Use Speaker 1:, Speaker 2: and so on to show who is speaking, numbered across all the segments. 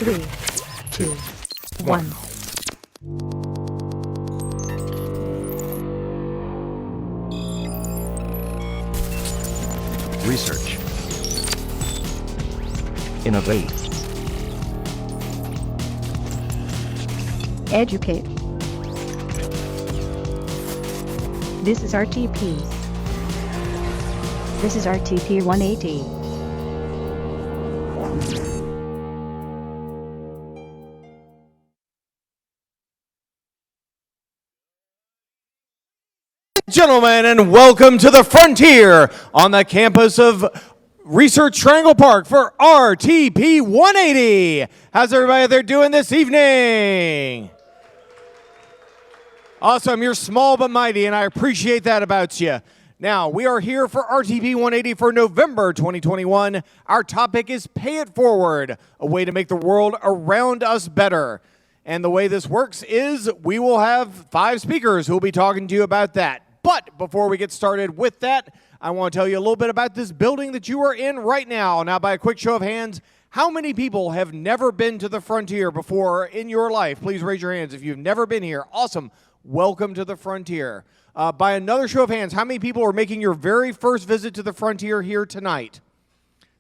Speaker 1: 3, 2, 1.
Speaker 2: Research. Innovate.
Speaker 1: Educate. This is RTP. This is RTP180.
Speaker 3: Gentlemen, and welcome to the Frontier on the campus of Research Triangle Park for RTP 180. How's everybody out there doing this evening? Awesome, you're small but mighty, and I appreciate that about you. Now, we are here for RTP 180 for November 2021. Our topic is Pay It Forward, a way to make the world around us better. And the way this works is we will have 5 speakers who will be talking to you about that. But before we get started with that, I want to tell you a little bit about this building that you are in right now. Now, by a quick show of hands, how many people have never been to the Frontier before in your life? Please raise your hands if you've never been here. Awesome. Welcome to the Frontier. By another show of hands, how many people are making your very first visit to the Frontier here tonight?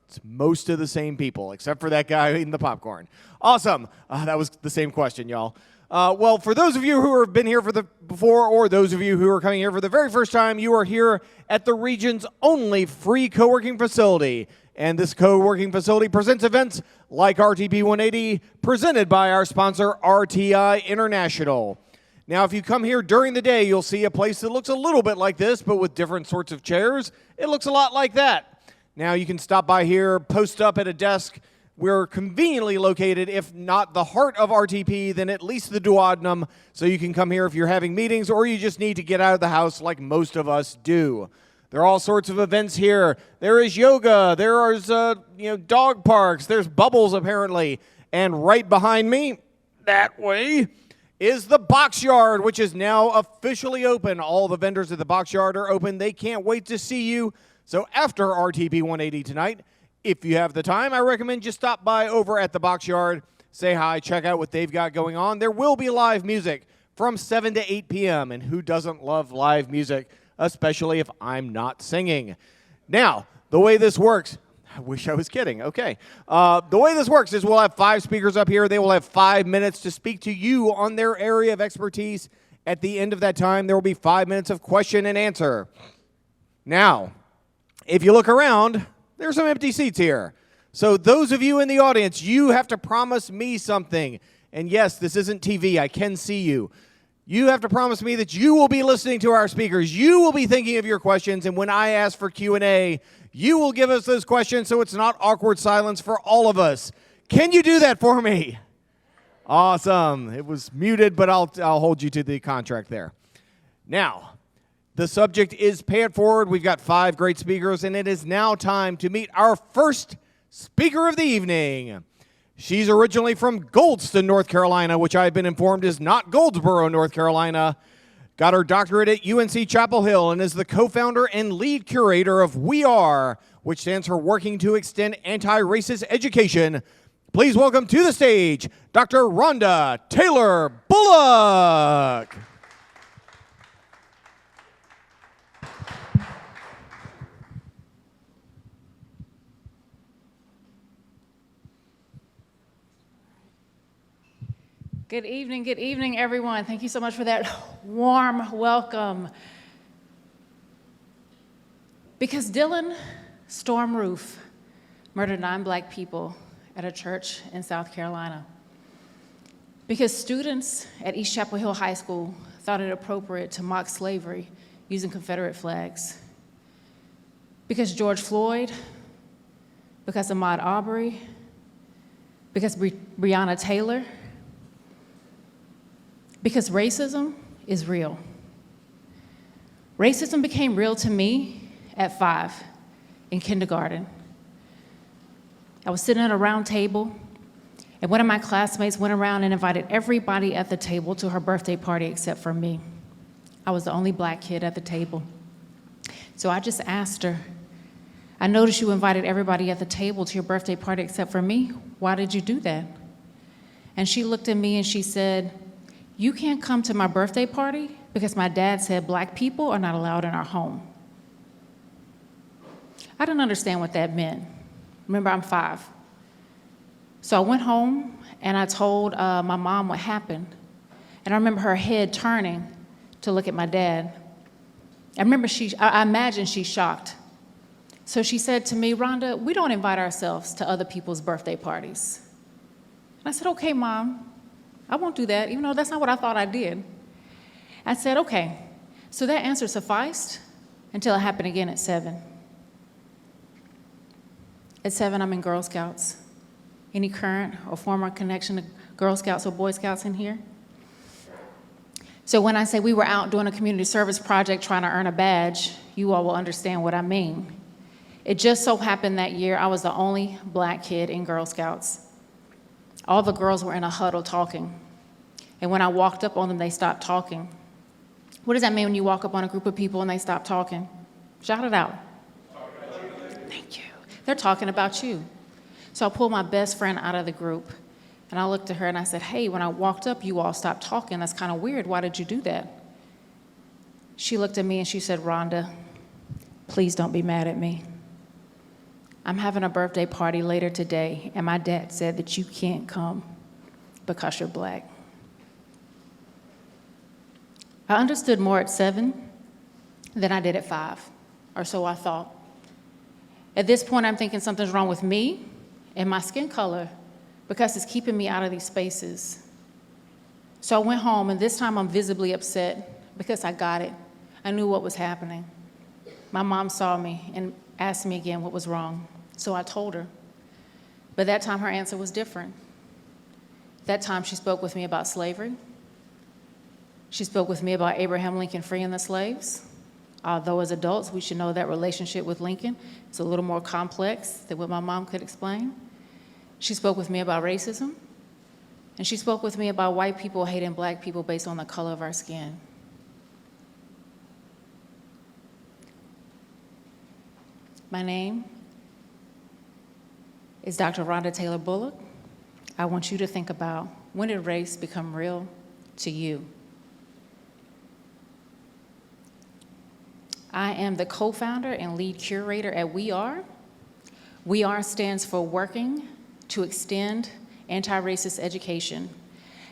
Speaker 3: It's most of the same people, except for that guy eating the popcorn. Awesome. That was the same question, y'all. Well, for those of you who have been here before, or those of you who are coming here for the very first time, you are here at the region's only free co-working facility. And this co-working facility presents events like RTP 180, presented by our sponsor, RTI International. Now, if you come here during the day, you'll see a place that looks a little bit like this, but with different sorts of chairs. It looks a lot like that. Now, you can stop by here, post up at a desk. We're conveniently located, if not the heart of RTP, then at least the duodenum, so you can come here if you're having meetings or you just need to get out of the house like most of us do. There are all sorts of events here. There is yoga, there is dog parks, there's bubbles apparently, and right behind me, that way, is the box yard, which is now officially open. All the vendors at the box yard are open. They can't wait to see you. So after RTP 180 tonight, if you have the time, I recommend you stop by over at the box yard, say hi, check out what they've got going on. There will be live music from 7 to 8 p.m., and who doesn't love live music, especially if I'm not singing? Now, the way this works, I wish I was kidding. Okay. The way this works is we'll have 5 speakers up here. They will have 5 minutes to speak to you on their area of expertise. At the end of that time, there will be 5 minutes of question and answer. Now, if you look around, there's some empty seats here. So those of you in the audience, you have to promise me something. And yes, this isn't TV. I can see you. You have to promise me that you will be listening to our speakers. You will be thinking of your questions. And when I ask for Q&A, you will give us those questions so it's not awkward silence for all of us. Can you do that for me? Awesome. It was muted, but I'll hold you to the contract there. Now, the subject is Pay It Forward. We've got 5 great speakers, and it is now time to meet our first speaker of the evening. She's originally from Goldston, North Carolina, which I've been informed is not Goldsboro, North Carolina. Got her doctorate at UNC Chapel Hill and is the co-founder and lead curator of We Are, which stands for Working to Extend Anti-Racist Education. Please welcome to the stage, Dr. Rhonda Taylor Bullock.
Speaker 4: Good evening, everyone. Thank you so much for that warm welcome. Because Dylan Storm Roof murdered 9 black people at a church in South Carolina. Because students at East Chapel Hill High School thought it appropriate to mock slavery using Confederate flags. Because George Floyd, because Ahmaud Arbery, because Breonna Taylor, because racism is real. Racism became real to me at 5 in kindergarten. I was sitting at a round table, and one of my classmates went around and invited everybody at the table to her birthday party except for me. I was the only black kid at the table. So I just asked her, I noticed you invited everybody at the table to your birthday party except for me. Why did you do that? And she looked at me and she said, "You can't come to my birthday party because my dad said black people are not allowed in our home." I didn't understand what that meant. Remember, I'm 5. So I went home and I told my mom what happened. And I remember her head turning to look at my dad. I imagine she's shocked. So she said to me, "Rhonda, we don't invite ourselves to other people's birthday parties." And I said, "Okay, Mom, I won't do that, even though that's not what I thought I did." I said, "Okay." So that answer sufficed until it happened again at 7. At 7, I'm in Girl Scouts. Any current or former connection to Girl Scouts or Boy Scouts in here? So when I say we were out doing a community service project trying to earn a badge, you all will understand what I mean. It just so happened that year I was the only black kid in Girl Scouts. All the girls were in a huddle talking. And when I walked up on them, they stopped talking. What does that mean when you walk up on a group of people and they stop talking? Shout it out. Thank you. They're talking about you. So I pulled my best friend out of the group. And I looked at her and I said, "Hey, when I walked up, you all stopped talking. That's kind of weird. Why did you do that?" She looked at me and she said, "Rhonda, please don't be mad at me. I'm having a birthday party later today, and my dad said that you can't come because you're black." I understood more at 7 than I did at 5, or so I thought. At this point, I'm thinking something's wrong with me and my skin color because it's keeping me out of these spaces. So I went home, and this time I'm visibly upset because I got it. I knew what was happening. My mom saw me and asked me again what was wrong. So I told her. But that time her answer was different. That time she spoke with me about slavery. She spoke with me about Abraham Lincoln freeing the slaves. Although as adults we should know that relationship with Lincoln is a little more complex than what my mom could explain. She spoke with me about racism. And she spoke with me about white people hating black people based on the color of our skin. My name is Dr. Rhonda Taylor Bullock. I want you to think about, when did race become real to you? I am the co-founder and lead curator at We Are. We Are stands for Working to Extend Anti-Racist Education.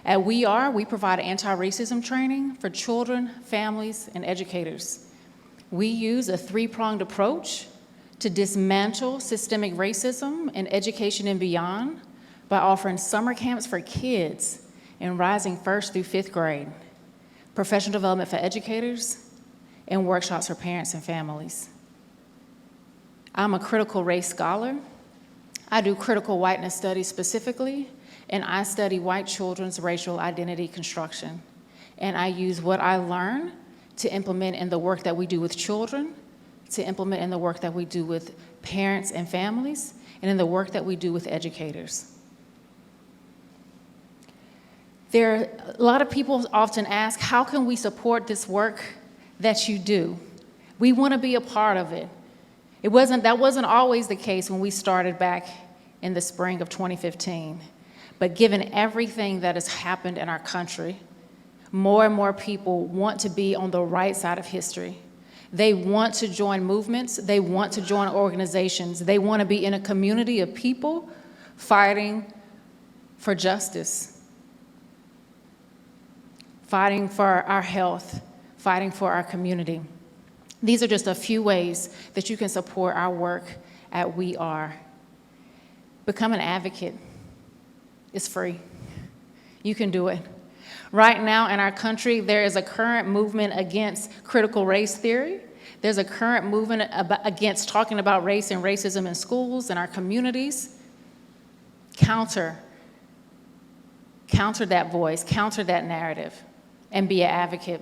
Speaker 4: At We Are, we provide anti-racism training for children, families, and educators. We use a 3-pronged approach to dismantle systemic racism in education and beyond by offering summer camps for kids in rising 1st through 5th grade, professional development for educators, and workshops for parents and families. I'm a critical race scholar. I do critical whiteness studies specifically, and I study white children's racial identity construction. And I use what I learn to implement in the work that we do with children, to implement in the work that we do with parents and families, and in the work that we do with educators. A lot of people often ask, how can we support this work that you do? We want to be a part of it. That wasn't always the case when we started back in the spring of 2015. But given everything that has happened in our country, more and more people want to be on the right side of history. They want to join movements. They want to join organizations. They want to be in a community of people fighting for justice, fighting for our health, fighting for our community. These are just a few ways that you can support our work at We Are. Become an advocate. It's free. You can do it. Right now in our country, there is a current movement against critical race theory. There's a current movement against talking about race and racism in schools and our communities. Counter that voice, counter that narrative, and be an advocate.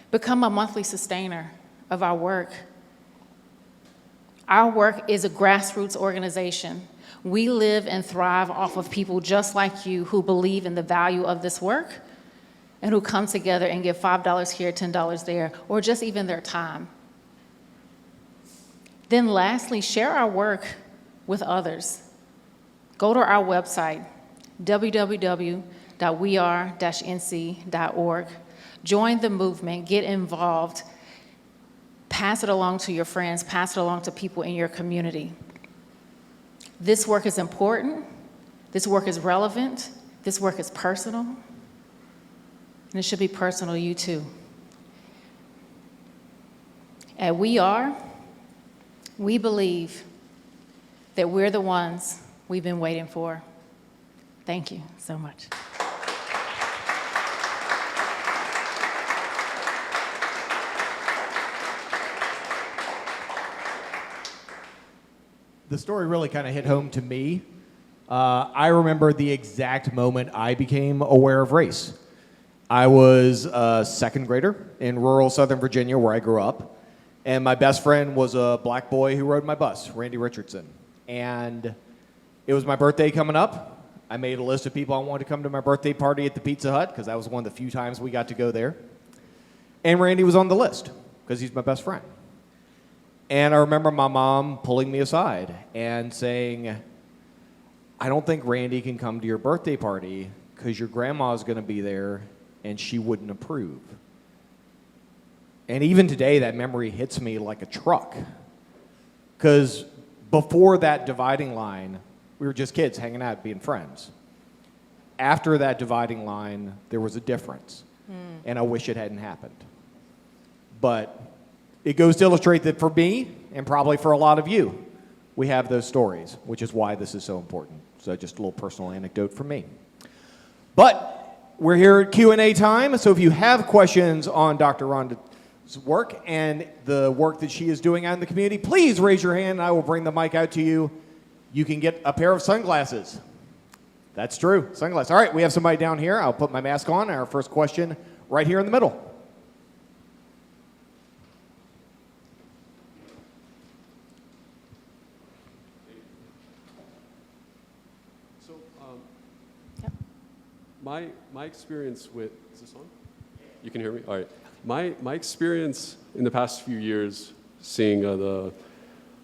Speaker 4: Become a monthly sustainer of our work. Our work is a grassroots organization. We live and thrive off of people just like you who believe in the value of this work and who come together and give $5 here, $10 there, or just even their time. Then lastly, share our work with others. Go to our website, www.weare-nc.org. Join the movement, get involved, pass it along to your friends, pass it along to people in your community. This work is important, this work is relevant, this work is personal, and it should be personal to you too. At We Are, we believe that we're the ones we've been waiting for. Thank you so much.
Speaker 3: The story really kind of hit home to me. I remember the exact moment I became aware of race. I was a second grader in rural Southern Virginia where I grew up, and my best friend was a black boy who rode my bus, Randy Richardson. And it was my birthday coming up. I made a list of people I wanted to come to my birthday party at the Pizza Hut because that was one of the few times we got to go there. And Randy was on the list because he's my best friend. And I remember my mom pulling me aside and saying, I don't think Randy can come to your birthday party because your grandma's going to be there and she wouldn't approve. And even today, that memory hits me like a truck. Because before that dividing line, we were just kids hanging out, being friends. After that dividing line, there was a difference. And I wish it hadn't happened. But it goes to illustrate that for me, and probably for a lot of you, we have those stories, which is why this is so important. So just a little personal anecdote from me. But we're here at Q&A time, so if you have questions on Dr. Rhonda's work and the work that she is doing out in the community, please raise your hand and I will bring the mic out to you. You can get a pair of sunglasses. That's true, sunglasses. All right, we have somebody down here. I'll put my mask on. Our first question right here in the middle.
Speaker 2: My experience with, is this on? You can hear me? All right. My experience in the past few years seeing the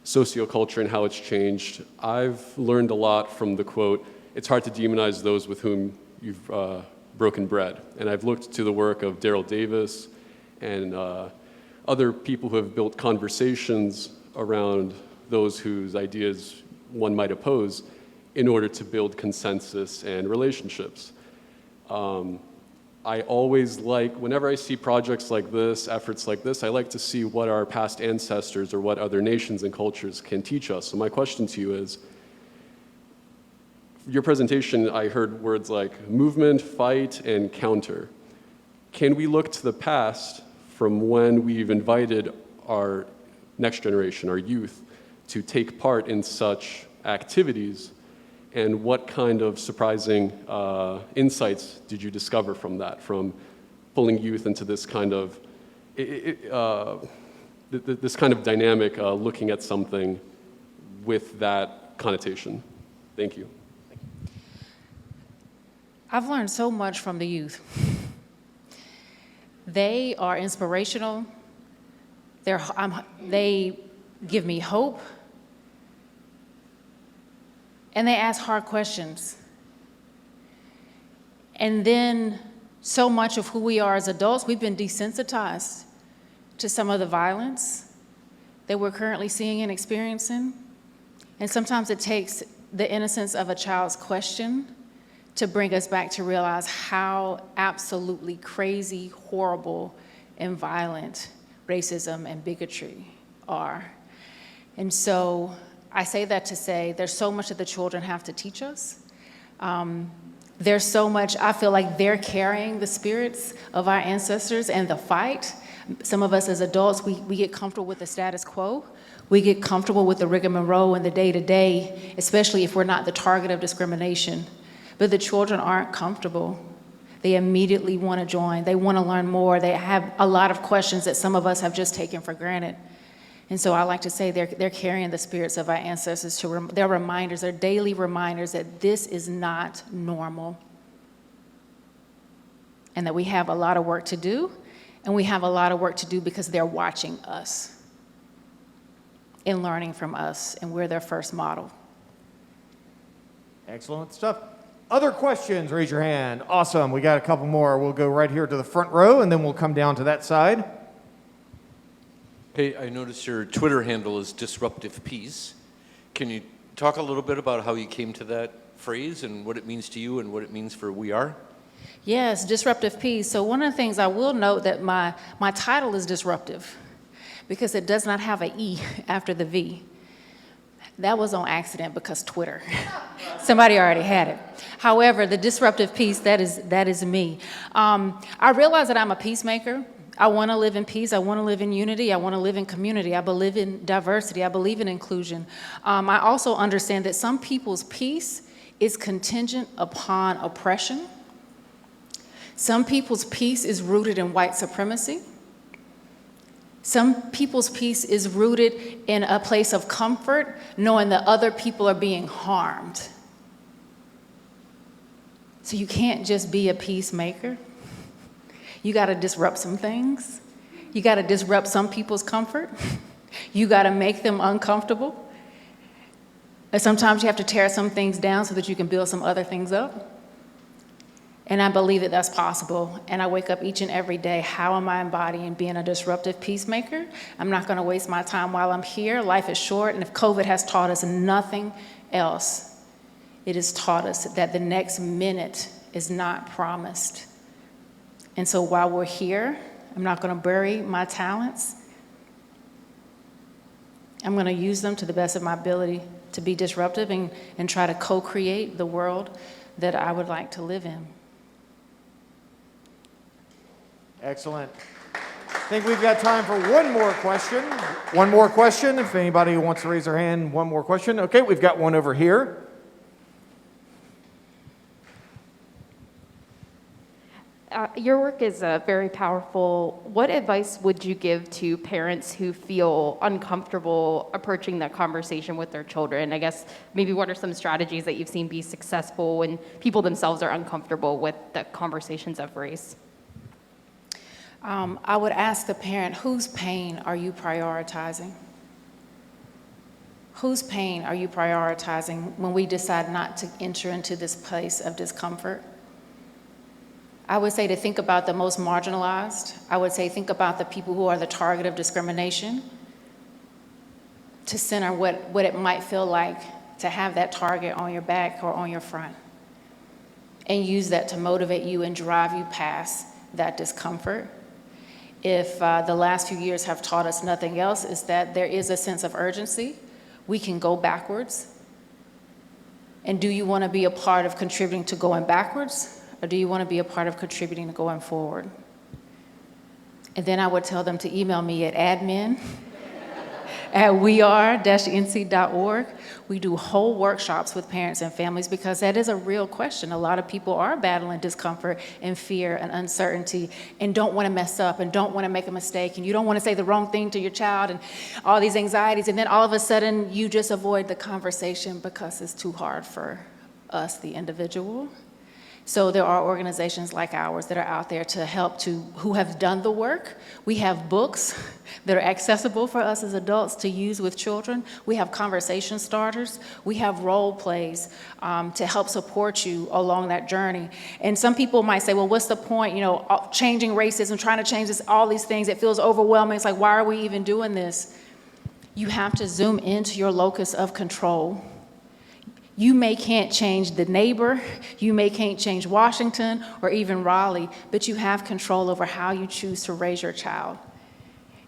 Speaker 2: socioculture and how it's changed, I've learned a lot from the quote, it's hard to demonize those with whom you've broken bread. And I've looked to the work of Daryl Davis and other people who have built conversations around those whose ideas one might oppose in order to build consensus and relationships. I always like, whenever I see projects like this, efforts like this, I like to see what our past ancestors or what other nations and cultures can teach us. So my question to you is, your presentation, I heard words like movement, fight, and counter. Can we look to the past from when we've invited our next generation, our youth, to take part in such activities? And what kind of surprising insights did you discover from that, from pulling youth into this kind of this kind of dynamic, looking at something with that connotation? Thank you.
Speaker 4: I've learned so much from the youth. They are inspirational. They give me hope. And they ask hard questions. And then so much of who we are as adults, we've been desensitized to some of the violence that we're currently seeing and experiencing. And sometimes it takes the innocence of a child's question to bring us back to realize how absolutely crazy, horrible, and violent racism and bigotry are. And so I say that to say there's so much that the children have to teach us. There's so much, I feel like they're carrying the spirits of our ancestors and the fight. Some of us as adults, we get comfortable with the status quo. We get comfortable with the rigmarole and the day-to-day, especially if we're not the target of discrimination. But the children aren't comfortable. They immediately want to join. They want to learn more. They have a lot of questions that some of us have just taken for granted. And so I like to say they're carrying the spirits of our ancestors. They're reminders, they're daily reminders that this is not normal. And that we have a lot of work to do. And we have a lot of work to do because they're watching us and learning from us. And we're their first model.
Speaker 3: Excellent stuff. Other questions, raise your hand. Awesome, we got a couple more. We'll go right here to the front row, and then we'll come down to that side.
Speaker 5: Hey, I noticed your Twitter handle is Disruptive Peace. Can you talk a little bit about how you came to that phrase and what it means to you and what it means for We Are?
Speaker 4: Yes, disruptive peace. So one of the things I will note that my title is disruptive because it does not have an E after the V. That was on accident because Twitter. Somebody already had it. However, the disruptive peace, that is me. I realize that I'm a peacemaker. I want to live in peace. I want to live in unity. I want to live in community. I believe in diversity. I believe in inclusion. I also understand that some people's peace is contingent upon oppression. Some people's peace is rooted in white supremacy. Some people's peace is rooted in a place of comfort, knowing that other people are being harmed. So you can't just be a peacemaker. You got to disrupt some things. You got to disrupt some people's comfort. You got to make them uncomfortable. And sometimes you have to tear some things down so that you can build some other things up. And I believe that that's possible. And I wake up each and every day, how am I embodying being a disruptive peacemaker? I'm not going to waste my time while I'm here. Life is short, and if COVID has taught us nothing else, it has taught us that the next minute is not promised. And so while we're here, I'm not going to bury my talents. I'm going to use them to the best of my ability to be disruptive and try to co-create the world that I would like to live in.
Speaker 3: Excellent. I think we've got time for one more question. One more question, if anybody wants to raise their hand, one more question. Okay, we've got one over here.
Speaker 6: Your work is very powerful. What advice would you give to parents who feel uncomfortable approaching that conversation with their children? I guess maybe what are some strategies that you've seen be successful when people themselves are uncomfortable with the conversations of race?
Speaker 4: I would ask the parent, whose pain are you prioritizing? Whose pain are you prioritizing when we decide not to enter into this place of discomfort? I would say to think about the most marginalized. I would say think about the people who are the target of discrimination, to center what it might feel like to have that target on your back or on your front, and use that to motivate you and drive you past that discomfort. If the last few years have taught us nothing else, is that there is a sense of urgency. We can go backwards. And do you want to be a part of contributing to going backwards? Or do you want to be a part of contributing to going forward? And then I would tell them to email me at admin@weare-nc.org. We do whole workshops with parents and families because that is a real question. A lot of people are battling discomfort and fear and uncertainty and don't want to mess up and don't want to make a mistake, and you don't want to say the wrong thing to your child and all these anxieties, and then all of a sudden you just avoid the conversation because it's too hard for us, the individual. So there are organizations like ours that are out there to help who have done the work. We have books that are accessible for us as adults to use with children. We have conversation starters. We have role plays to help support you along that journey. And some people might say, well, what's the point? You know, changing racism, trying to change this, all these things, it feels overwhelming. It's like, why are we even doing this? You have to zoom into your locus of control. You can't change the neighbor, can't change Washington or even Raleigh, but you have control over how you choose to raise your child.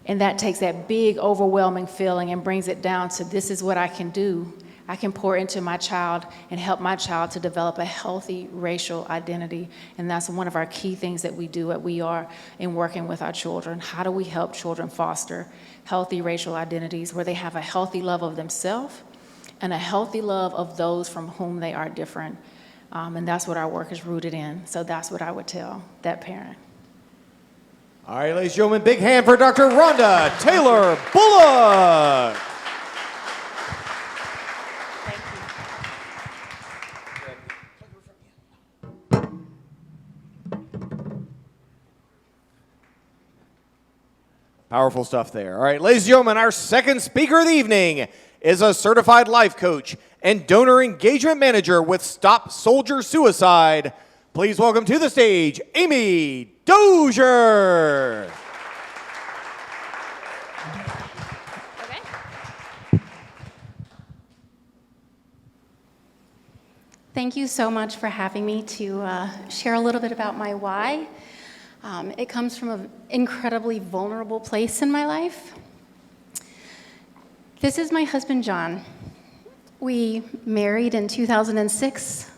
Speaker 4: And that takes that big, overwhelming feeling and brings it down to, this is what I can do. I can pour into my child and help my child to develop a healthy racial identity. And that's one of our key things that we do at We Are in working with our children. How do we help children foster healthy racial identities where they have a healthy love of themselves and a healthy love of those from whom they are different? And that's what our work is rooted in. So that's what I would tell that parent.
Speaker 3: All right, ladies and gentlemen, big hand for Dr. Rhonda Taylor Bullock. Powerful stuff there. All right, ladies and gentlemen, our second speaker of the evening is a certified life coach and donor engagement manager with Stop Soldier Suicide. Please welcome to the stage, Amy Dozier.
Speaker 7: Thank you so much for having me to share a little bit about my why. It comes from an incredibly vulnerable place in my life. This is my husband, John. We married in 2006,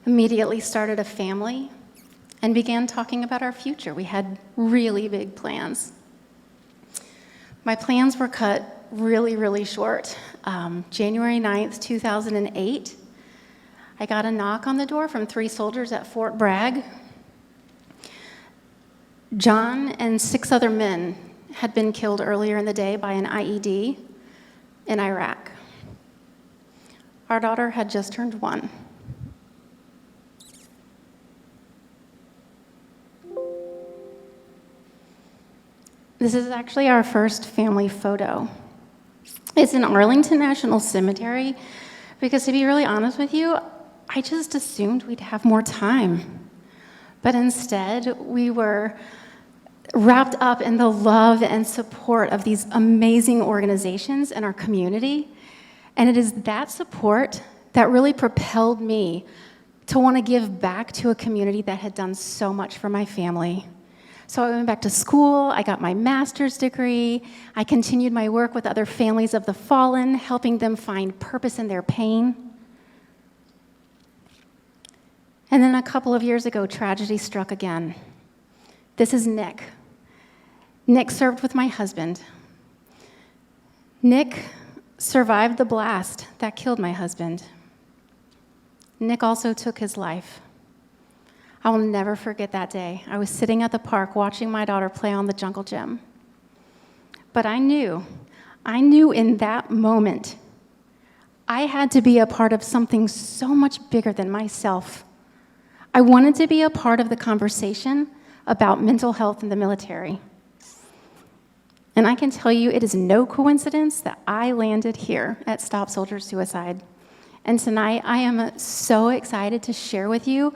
Speaker 7: immediately started a family, and began talking about our future. We had really big plans. My plans were cut really, really short. January 9th, 2008, I got a knock on the door from 3 soldiers at Fort Bragg. John and 6 other men had been killed earlier in the day by an IED in Iraq. Our daughter had just turned 1. This is actually our first family photo. It's in Arlington National Cemetery because, to be really honest with you, I just assumed we'd have more time. But instead, we were wrapped up in the love and support of these amazing organizations in our community. And it is that support that really propelled me to want to give back to a community that had done so much for my family. So I went back to school, I got my master's degree, I continued my work with other families of the fallen, helping them find purpose in their pain. And then a couple of years ago, tragedy struck again. This is Nick. Nick served with my husband. Nick survived the blast that killed my husband. Nick also took his life. I will never forget that day. I was sitting at the park watching my daughter play on the jungle gym. But I knew in that moment, I had to be a part of something so much bigger than myself. I wanted to be a part of the conversation about mental health in the military. And I can tell you, it is no coincidence that I landed here at Stop Soldier Suicide. And tonight, I am so excited to share with you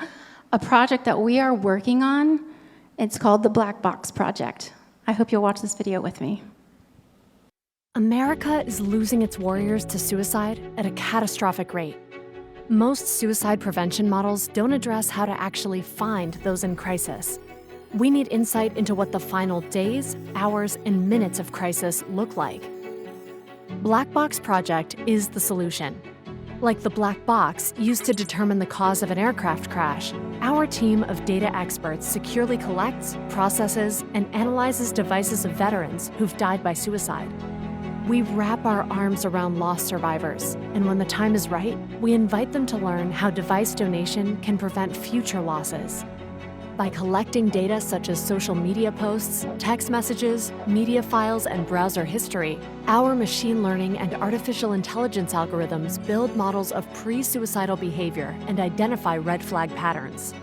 Speaker 7: a project that we are working on. It's called the Black Box Project. I hope you'll watch this video with me.
Speaker 8: America is losing its warriors to suicide at a catastrophic rate. Most suicide prevention models don't address how to actually find those in crisis. We need insight into what the final days, hours, and minutes of crisis look like. Black Box Project is the solution. Like the black box used to determine the cause of an aircraft crash, our team of data experts securely collects, processes, and analyzes devices of veterans who've died by suicide. We wrap our arms around lost survivors, and when the time is right, we invite them to learn how device donation can prevent future losses. By collecting data such as social media posts, text messages, media files, and browser history, our machine learning and artificial intelligence algorithms build models of pre-suicidal behavior and identify red flag patterns.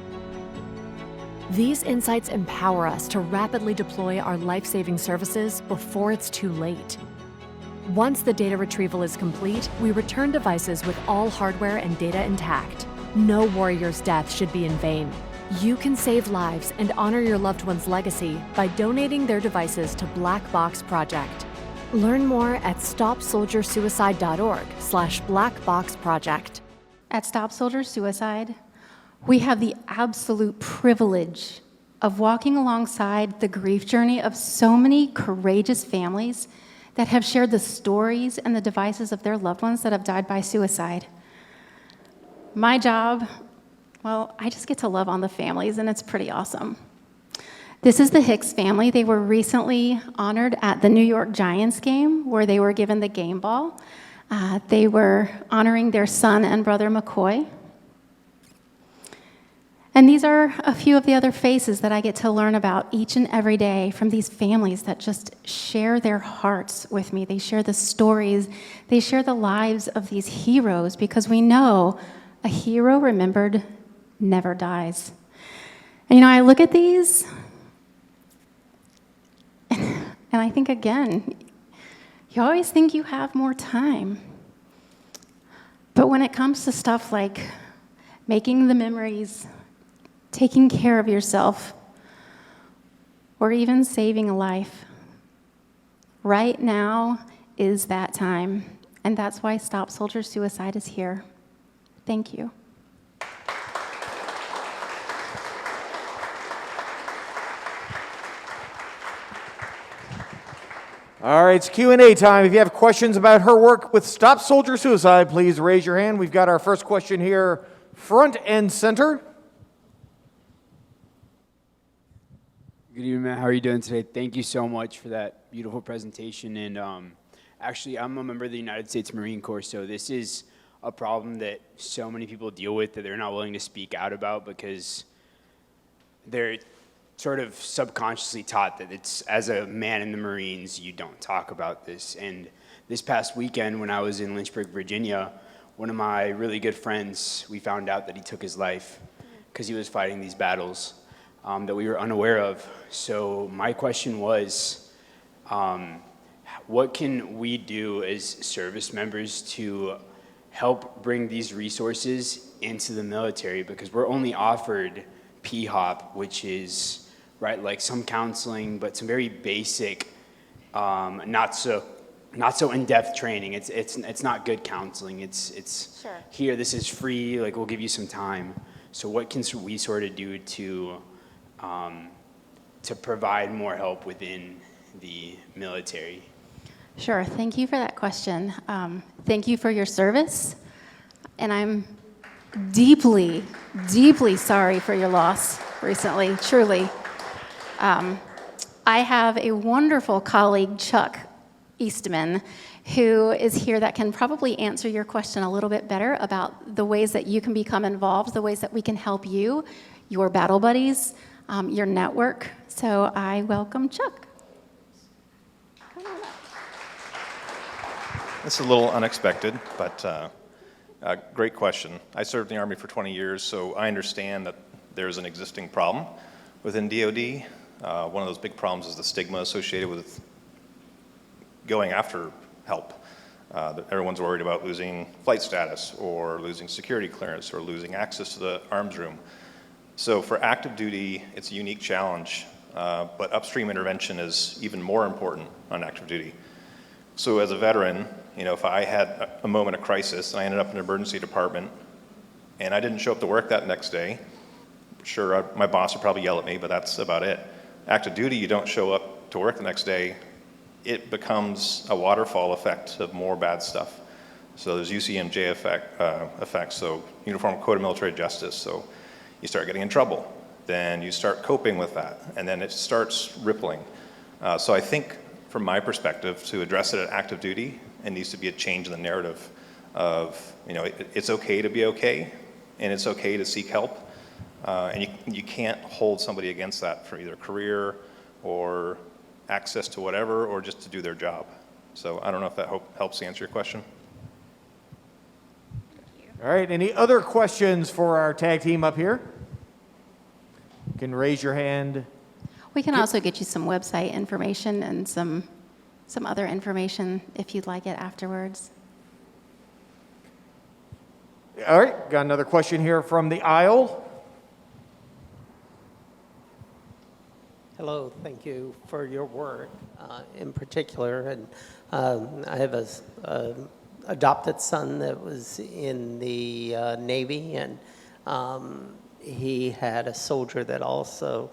Speaker 8: These insights empower us to rapidly deploy our life-saving services before it's too late. Once the data retrieval is complete, we return devices with all hardware and data intact. No warrior's death should be in vain. You can save lives and honor your loved one's legacy by donating their devices to Black Box Project. Learn more at stopsoldiersuicide.org/blackboxproject.
Speaker 7: At Stop Soldier Suicide, we have the absolute privilege of walking alongside the grief journey of so many courageous families that have shared the stories and the devices of their loved ones that have died by suicide. My job, well, I just get to love on the families, and it's pretty awesome. This is the Hicks family. They were recently honored at the New York Giants game, where they were given the game ball. They were honoring their son and brother, McCoy. And these are a few of the other faces that I get to learn about each and every day from these families that just share their hearts with me. They share the stories. They share the lives of these heroes, because we know a hero remembered never dies. And I look at these, and I think, again, you always think you have more time. But when it comes to stuff like making the memories, taking care of yourself, or even saving a life, right now is that time. And that's why Stop Soldier Suicide is here. Thank you.
Speaker 3: All right, it's Q&A time. If you have questions about her work with Stop Soldier Suicide, please raise your hand. We've got our first question here, front and center.
Speaker 9: Good evening, Matt. How are you doing today? Thank you so much for that beautiful presentation. And actually, I'm a member of the United States Marine Corps, so this is a problem that so many people deal with that they're not willing to speak out about because they're sort of subconsciously taught that it's, as a man in the Marines, you don't talk about this. And this past weekend when I was in Lynchburg, Virginia, one of my really good friends, we found out that he took his life because he was fighting these battles that we were unaware of. So my question was, what can we do as service members to help bring these resources into the military? Because we're only offered PHOP, which is, right, like some counseling, but some very basic, not so in-depth training. It's not good counseling. It's
Speaker 6: Sure.
Speaker 9: Here, this is free, like we'll give you some time. So what can we sort of do to provide more help within the military?
Speaker 7: Sure, thank you for that question. Thank you for your service, and I'm deeply, deeply sorry for your loss recently, truly. I have a wonderful colleague, Chuck Eastman, who is here that can probably answer your question a little bit better about the ways that you can become involved, the ways that we can help you, your battle buddies, your network. So I welcome Chuck. Come on up.
Speaker 10: It's a little unexpected, but great question. I served in the Army for 20 years, so I understand that there's an existing problem within DoD. One of those big problems is the stigma associated with going after help. Everyone's worried about losing flight status or losing security clearance or losing access to the arms room. So for active duty, it's a unique challenge, but upstream intervention is even more important on active duty. So as a veteran, you know, if I had a moment of crisis and I ended up in an emergency department and I didn't show up to work that next day, sure, my boss would probably yell at me, but that's about it. Active duty, you don't show up to work the next day, it becomes a waterfall effect of more bad stuff. So there's UCMJ effects, so Uniform Code of Military Justice. So you start getting in trouble, then you start coping with that, and then it starts rippling. So I think, from my perspective, to address it at active duty, it needs to be a change in the narrative of, you know, it's okay to be okay, and it's okay to seek help. And you can't hold somebody against that for either career or access to whatever, or just to do their job. So I don't know if that helps answer your question.
Speaker 3: All right, any other questions for our tag team up here? You can raise your hand.
Speaker 7: We can also get you some website information and some other information if you'd like it afterwards.
Speaker 3: All right, got another question here from the aisle.
Speaker 11: Hello, thank you for your work in particular. And I have a adopted son that was in the Navy, and he had a soldier that also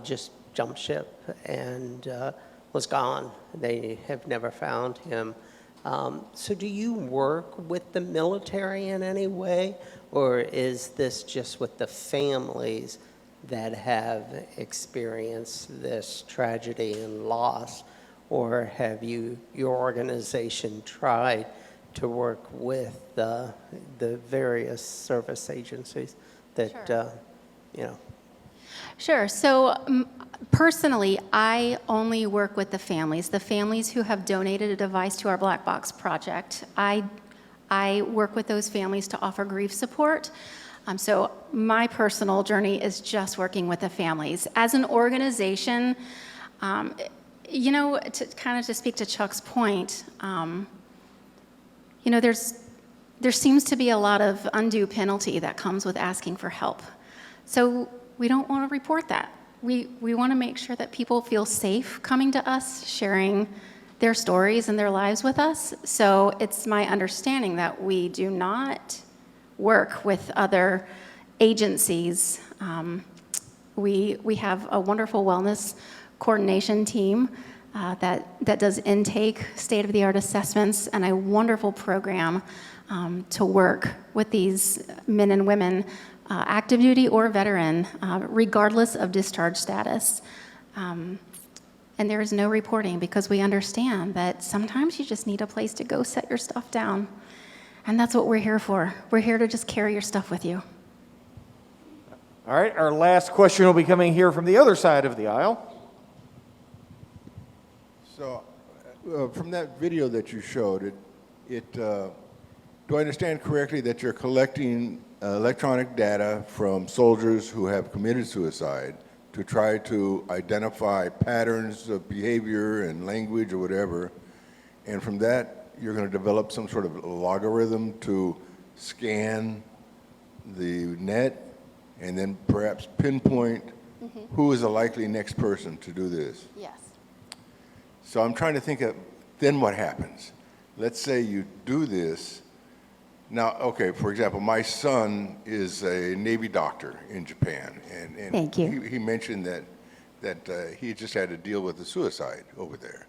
Speaker 11: just jumped ship and was gone. They have never found him. So do you work with the military in any way, or is this just with the families that have experienced this tragedy and loss? Or have your organization tried to work with the various service agencies that,
Speaker 7: Sure.
Speaker 11: you know?
Speaker 7: Sure. So personally, I only work with the families who have donated a device to our Black Box project. I work with those families to offer grief support. So my personal journey is just working with the families. As an organization, you know, to speak to Chuck's point, you know, there's there seems to be a lot of undue penalty that comes with asking for help. So we don't want to report that. We want to make sure that people feel safe coming to us, sharing their stories and their lives with us. So it's my understanding that we do not work with other agencies. We have a wonderful wellness coordination team that does intake, state-of-the-art assessments, and a wonderful program to work with these men and women, active duty or veteran, regardless of discharge status. And there is no reporting because we understand that sometimes you just need a place to go set your stuff down. And that's what we're here for. We're here to just carry your stuff with you.
Speaker 3: All right, our last question will be coming here from the other side of the aisle.
Speaker 12: So, from that video that you showed, do I understand correctly that you're collecting electronic data from soldiers who have committed suicide to try to identify patterns of behavior and language or whatever, and from that you're going to develop some sort of logarithm to scan the net and then perhaps pinpoint who is a likely next person to do this?
Speaker 7: Yes.
Speaker 12: So I'm trying to think of then what happens. Let's say you do this. Now, okay, for example, my son is a Navy doctor in Japan, and
Speaker 7: Thank you.
Speaker 12: He mentioned that he just had to deal with a suicide over there.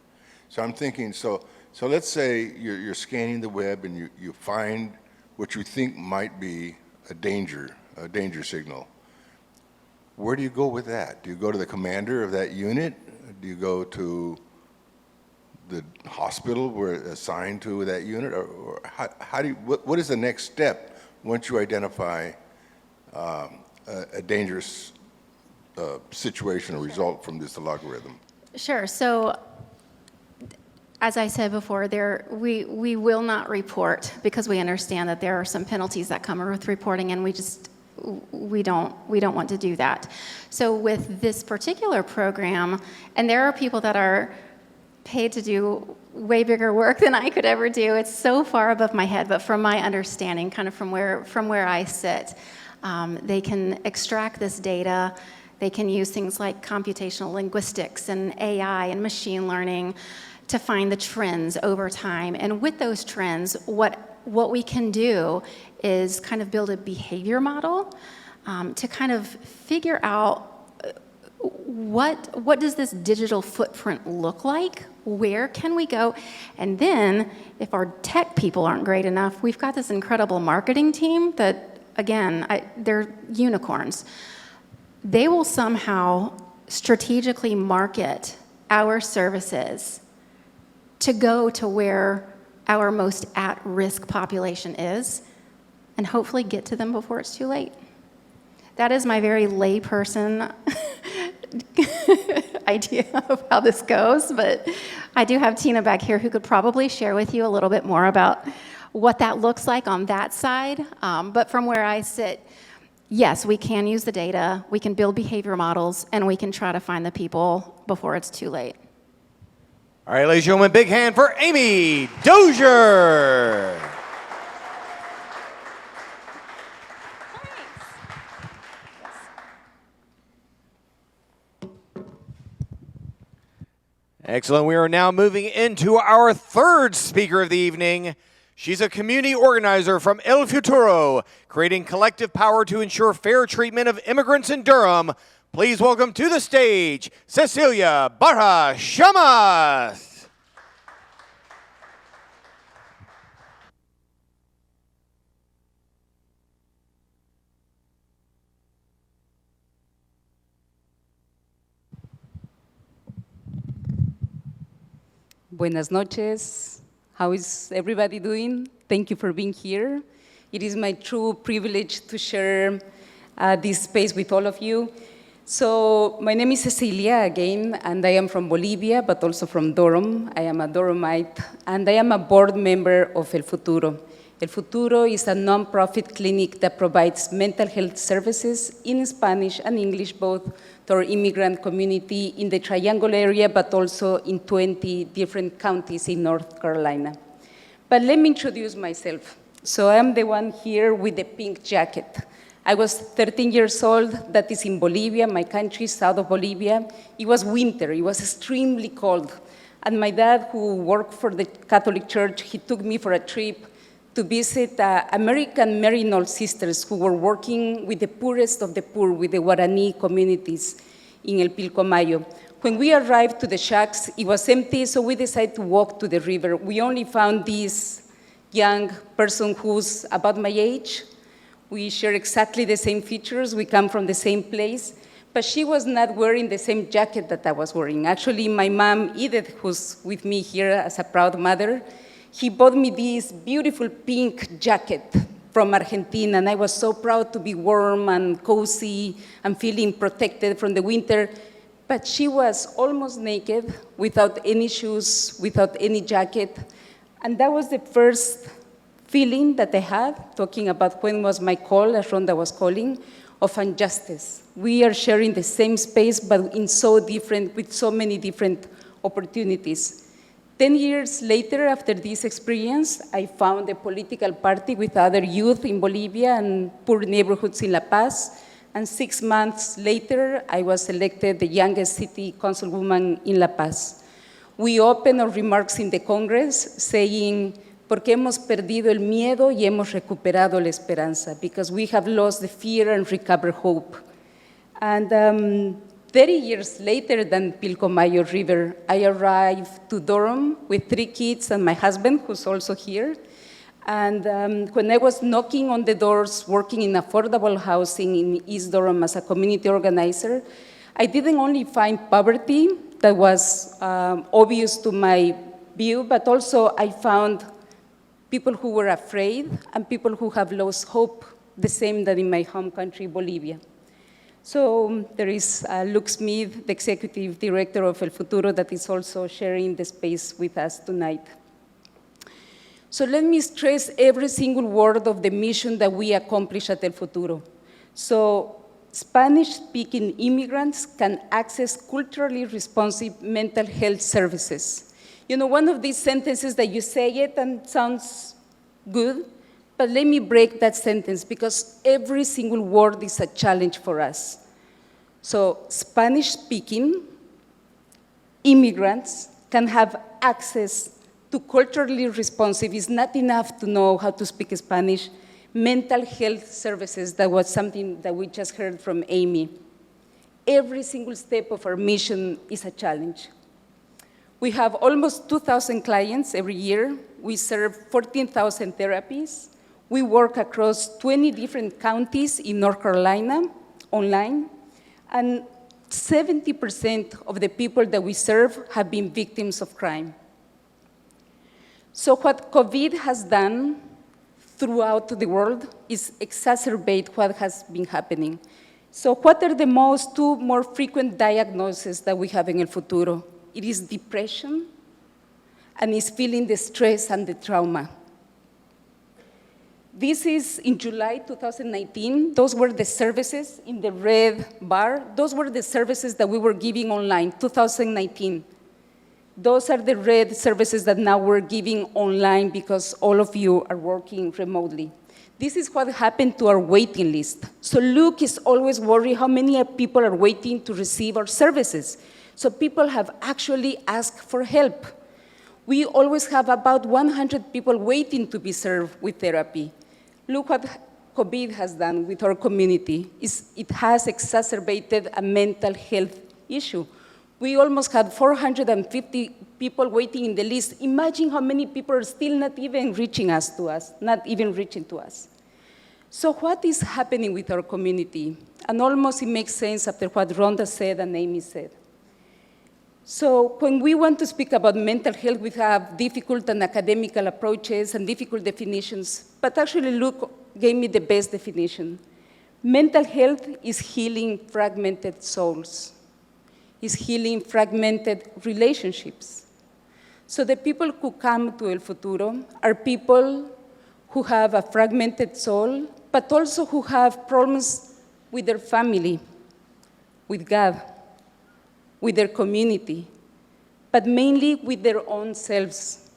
Speaker 12: So I'm thinking, so let's say you're scanning the web and you find what you think might be a danger signal. Where do you go with that? Do you go to the commander of that unit? Do you go to the hospital where it's assigned to that unit, or how do you, what is the next step once you identify a dangerous situation or result from this logarithm?
Speaker 7: Sure. So, as I said before, we will not report because we understand that there are some penalties that come with reporting, and we don't want to do that. So with this particular program, and there are people that are paid to do way bigger work than I could ever do. It's so far above my head, but from my understanding, kind of from where I sit, they can extract this data. They can use things like computational linguistics and AI and machine learning to find the trends over time. And with those trends, what we can do is kind of build a behavior model to kind of figure out what does this digital footprint look like? Where can we go? And then, if our tech people aren't great enough, we've got this incredible marketing team that, again, they're unicorns. They will somehow strategically market our services to go to where our most at-risk population is, and hopefully get to them before it's too late. That is my very layperson idea of how this goes, but I do have Tina back here who could probably share with you a little bit more about what that looks like on that side. But from where I sit, yes, we can use the data, we can build behavior models, and we can try to find the people before it's too late.
Speaker 3: All right, ladies and gentlemen, big hand for Amy Dozier. Excellent. We are now moving into our third speaker of the evening. She's a community organizer from El Futuro, creating collective power to ensure fair treatment of immigrants in Durham. Please welcome to the stage, Cecilia Bara, Chamas.
Speaker 13: Buenas noches. How is everybody doing? Thank you for being here. It is my true privilege to share this space with all of you. So my name is Cecilia again, and I am from Bolivia, but also from Durham. I am a Durhamite, and I am a board member of El Futuro. El Futuro is a nonprofit clinic that provides mental health services in Spanish and English, both to our immigrant community in the Triangle area, but also in 20 different counties in North Carolina. But let me introduce myself. So I'm the one here with the pink jacket. I was 13 years old, that is in Bolivia, my country, south of Bolivia. It was winter, it was extremely cold. And my dad, who worked for the Catholic Church, he took me for a trip to visit American Maryknoll sisters who were working with the poorest of the poor, with the Guarani communities in El Pilcomayo. When we arrived to the shacks, it was empty, so we decided to walk to the river. We only found this young person who's about my age. We share exactly the same features, we come from the same place, but she was not wearing the same jacket that I was wearing. Actually, my mom, Edith, who's with me here as a proud mother, he bought me this beautiful pink jacket from Argentina, and I was so proud to be warm and cozy and feeling protected from the winter. But she was almost naked, without any shoes, without any jacket. And that was the first feeling that I had, talking about when was my call, as Rhonda was calling, of injustice. We are sharing the same space, but with so many different opportunities. 10 years later, after this experience, I found a political party with other youth in Bolivia and poor neighborhoods in La Paz. And 6 months later, I was elected the youngest city councilwoman in La Paz. We opened our remarks in the Congress saying, porque hemos perdido el miedo y hemos recuperado la esperanza, because we have lost the fear and recovered hope. And 30 years later than Pilcomayo River, I arrived to Durham with 3 kids and my husband, who's also here. And when I was knocking on the doors, working in affordable housing in East Durham as a community organizer, I didn't only find poverty that was obvious to my view, but also I found people who were afraid and people who have lost hope, the same that in my home country, Bolivia. So there is Luke Smith, the executive director of El Futuro, that is also sharing the space with us tonight. So let me stress every single word of the mission that we accomplish at El Futuro. So Spanish-speaking immigrants can access culturally responsive mental health services. You know, one of these sentences that you say it and sounds good, but let me break that sentence because every single word is a challenge for us. So Spanish-speaking immigrants can have access to culturally responsive. It's not enough to know how to speak Spanish. Mental health services, that was something that we just heard from Amy. Every single step of our mission is a challenge. We have almost 2,000 clients every year. We serve 14,000 therapies. We work across 20 different counties in North Carolina online. And 70% of the people that we serve have been victims of crime. So what COVID has done throughout the world is exacerbate what has been happening. So what are the two more frequent diagnoses that we have in El Futuro? It is depression, and it's feeling the stress and the trauma. This is in July 2019. Those were the services in the red bar. Those were the services that we were giving online, 2019. Those are the red services that now we're giving online because all of you are working remotely. This is what happened to our waiting list. So Luke is always worried how many people are waiting to receive our services. So people have actually asked for help. We always have about 100 people waiting to be served with therapy. Look what COVID has done with our community. It has exacerbated a mental health issue. We almost had 450 people waiting in the list. Imagine how many people are still not even reaching to us. So what is happening with our community? And almost it makes sense after what Rhonda said and Amy said. So when we want to speak about mental health, we have difficult and academical approaches and difficult definitions, but actually Luke gave me the best definition. Mental health is healing fragmented souls. Is healing fragmented relationships. So the people who come to El Futuro are people who have a fragmented soul, but also who have problems with their family, with God, with their community, but mainly with their own selves.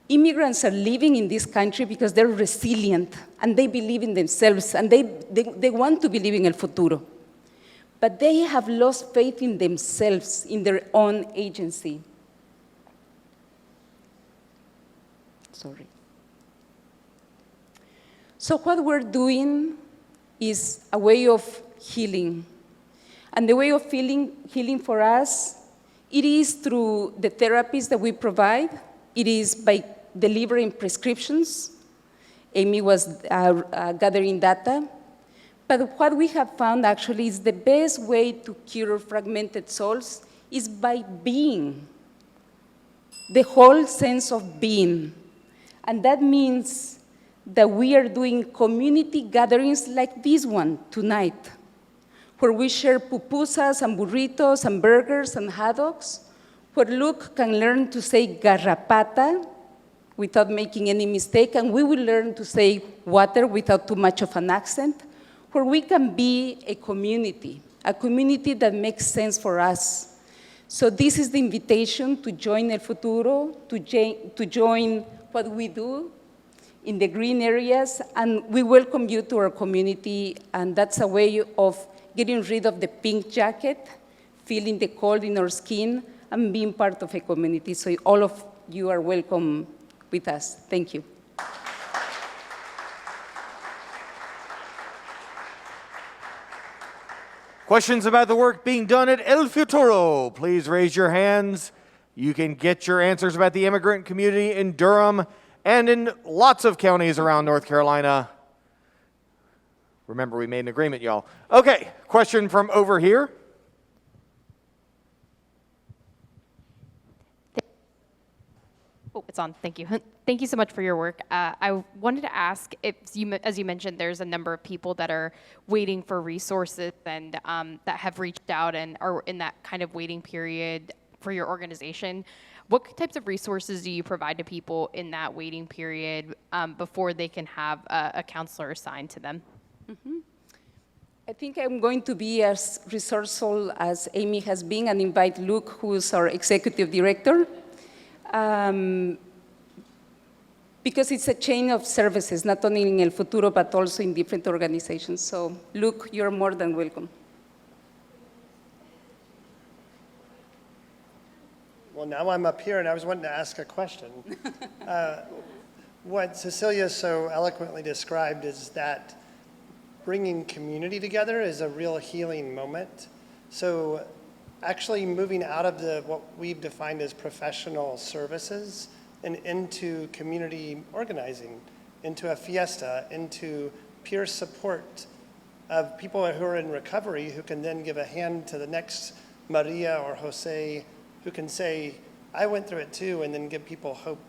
Speaker 13: Immigrants are living in this country because they're resilient and they believe in themselves and they want to believe in el futuro. But they have lost faith in themselves, in their own agency. Sorry. So what we're doing is a way of healing. And the way of healing for us, it is through the therapies that we provide. It is by delivering prescriptions. Amy was gathering data. But what we have found actually is the best way to cure fragmented souls is by being, the whole sense of being. And that means that we are doing community gatherings like this one tonight, where we share pupusas and burritos and burgers and hot dogs, where Luke can learn to say garrapata without making any mistake, and we will learn to say water without too much of an accent, where we can be a community that makes sense for us. So this is the invitation to join El Futuro, to join what we do in the green areas, and we welcome you to our community, and that's a way of getting rid of the pink jacket, feeling the cold in our skin, and being part of a community. So all of you are welcome with us. Thank you.
Speaker 3: Questions about the work being done at El Futuro? Please raise your hands. You can get your answers about the immigrant community in Durham and in lots of counties around North Carolina. Remember, we made an agreement, y'all. Okay, question from over here.
Speaker 14: Oh, it's on. Thank you. Thank you so much for your work. I wanted to ask, if as you mentioned, there's a number of people that are waiting for resources and that have reached out and are in that kind of waiting period for your organization. What types of resources do you provide to people in that waiting period before they can have a counselor assigned to them?
Speaker 13: Mm-hmm. I think I'm going to be as resourceful as Amy has been and invite Luke, who is our executive director. Because it's a chain of services, not only in El Futuro, but also in different organizations. So, Luke, you're more than welcome.
Speaker 15: Well, now I'm up here, and I was wanting to ask a question. What Cecilia so eloquently described is that bringing community together is a real healing moment. So actually moving out of what we've defined as professional services and into community organizing, into a fiesta, into peer support of people who are in recovery who can then give a hand to the next Maria or Jose who can say, I went through it too, and then give people hope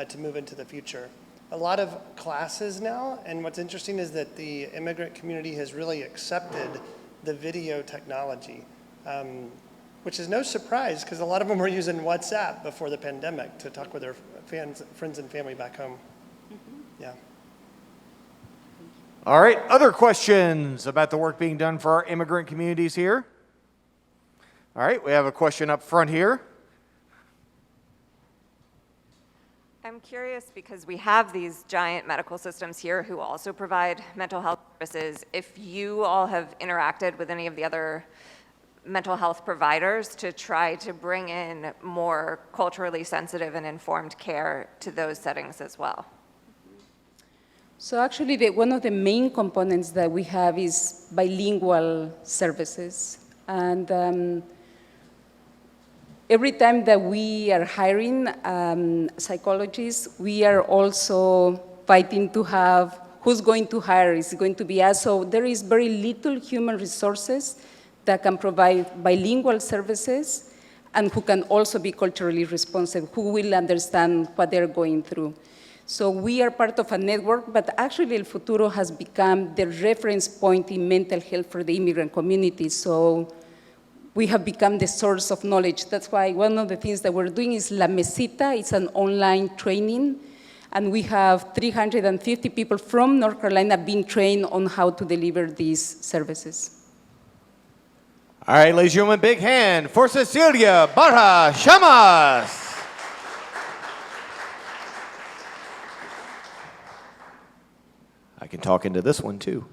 Speaker 15: to move into the future. A lot of classes now, and what's interesting is that the immigrant community has really accepted the video technology. Which is no surprise because a lot of them were using WhatsApp before the pandemic to talk with their friends and family back home. Mm-hmm. Yeah.
Speaker 3: All right, other questions about the work being done for our immigrant communities here? All right, we have a question up front here.
Speaker 16: I'm curious because we have these giant medical systems here who also provide mental health services. If you all have interacted with any of the other mental health providers to try to bring in more culturally sensitive and informed care to those settings as well.
Speaker 13: So actually, one of the main components that we have is bilingual services. And every time that we are hiring psychologists, we are also fighting to have who's going to hire. Is it going to be us? So there is very little human resources that can provide bilingual services and who can also be culturally responsive, who will understand what they're going through. So we are part of a network, but actually El Futuro has become the reference point in mental health for the immigrant community. So we have become the source of knowledge. That's why one of the things that we're doing is La Mesita. It's an online training, and we have 350 people from North Carolina being trained on how to deliver these services.
Speaker 3: All right, ladies and gentlemen, big hand for Cecilia Bara, Chamas. can talk into this one too.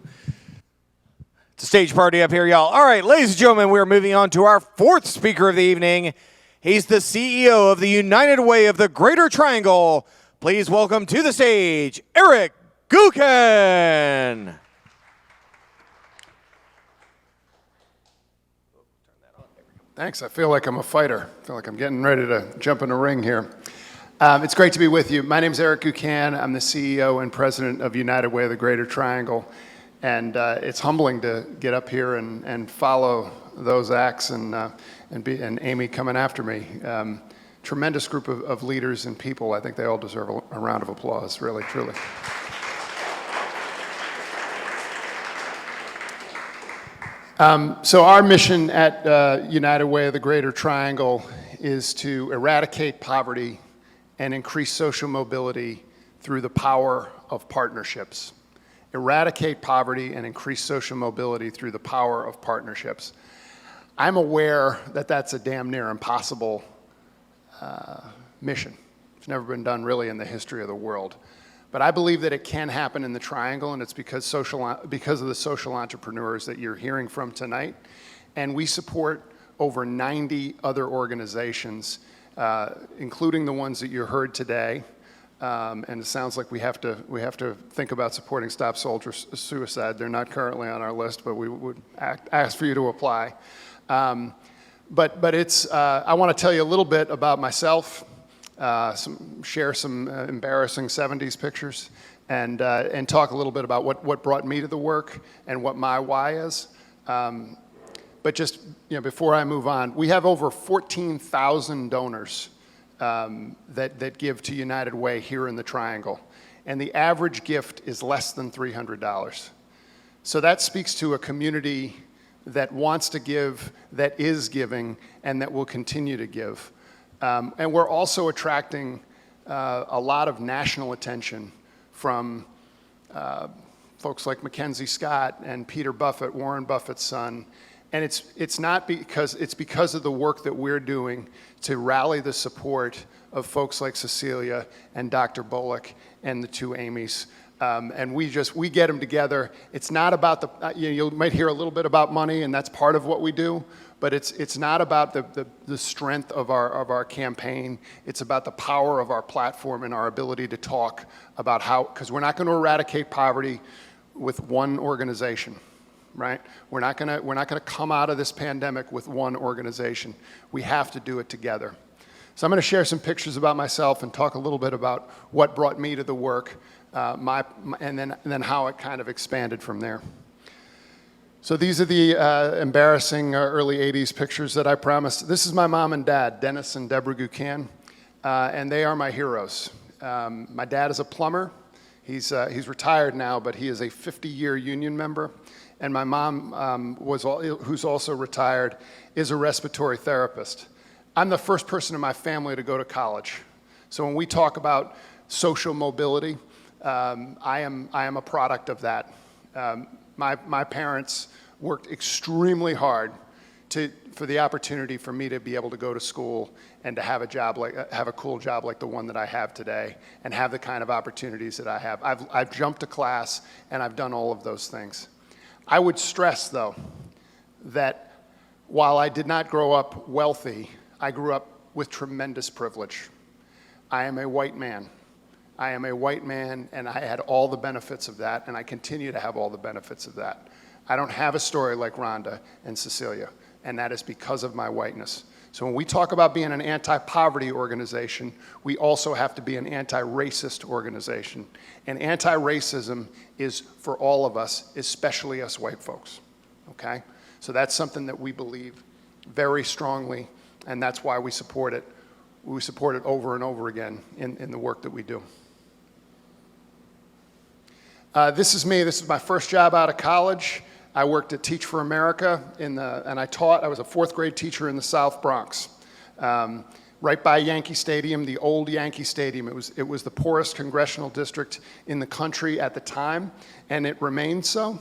Speaker 3: It's a stage party up here, y'all. All right, ladies and gentlemen, we're moving on to our fourth speaker of the evening. He's the CEO of the United Way of the Greater Triangle. Please welcome to the stage, Eric Guckian.
Speaker 17: Thanks. I feel like I'm a fighter. I feel like I'm getting ready to jump in a ring here. It's great to be with you. My name is Eric Guckian. I'm the CEO and president of United Way of the Greater Triangle. And it's humbling to get up here and follow those acts and Amy coming after me. Tremendous group of leaders and people. I think they all deserve a round of applause, really, truly. So our mission at United Way of the Greater Triangle is to eradicate poverty and increase social mobility through the power of partnerships. Eradicate poverty and increase social mobility through the power of partnerships. I'm aware that that's a damn near impossible mission. It's never been done really in the history of the world. But I believe that it can happen in the Triangle, and it's because of the social entrepreneurs that you're hearing from tonight. And we support over 90 other organizations, including the ones that you heard today. And it sounds like we have to think about supporting Stop Soldier Suicide. They're not currently on our list, but we would ask for you to apply. But it's I want to tell you a little bit about myself. Share some embarrassing 70s pictures, and talk a little bit about what brought me to the work and what my why is. But just before I move on, we have over 14,000 donors that give to United Way here in the Triangle, and the average gift is less than $300. So that speaks to a community that wants to give, that is giving, and that will continue to give. And we're also attracting a lot of national attention from folks like Mackenzie Scott and Peter Buffett, Warren Buffett's son. And it's because of the work that we're doing to rally the support of folks like Cecilia and Dr. Bullock and the two Amy's. And we get them together. It's not about you might hear a little bit about money, and that's part of what we do. But it's not about the strength of our campaign. It's about the power of our platform and our ability to talk about how, because we're not going to eradicate poverty with one organization, right? We're not going to come out of this pandemic with one organization. We have to do it together. So I'm going to share some pictures about myself and talk a little bit about what brought me to the work, and then how it kind of expanded from there. So these are the embarrassing early 80s pictures that I promised. This is my mom and dad, Dennis and Deborah Guckian, and they are my heroes. My dad is a plumber. He's retired now, but he is a 50-year union member. And my mom, who's also retired, is a respiratory therapist. I'm the first person in my family to go to college. So when we talk about social mobility, I am a product of that. My parents worked extremely hard for the opportunity for me to be able to go to school and to have a cool job like the one that I have today, and have the kind of opportunities that I have. I've jumped a class, and I've done all of those things. I would stress, though, that while I did not grow up wealthy, I grew up with tremendous privilege. I am a white man. I am a white man, and I had all the benefits of that, and I continue to have all the benefits of that. I don't have a story like Rhonda and Cecilia, and that is because of my whiteness. So when we talk about being an anti-poverty organization, we also have to be an anti-racist organization. And anti-racism is for all of us, especially us white folks, okay? So that's something that we believe very strongly, and that's why we support it. We support it over and over again in the work that we do. This is me. This is my first job out of college. I worked at Teach for America, and I was a fourth grade teacher in the South Bronx, right by Yankee Stadium, the old Yankee Stadium. It was the poorest congressional district in the country at the time, and it remained so.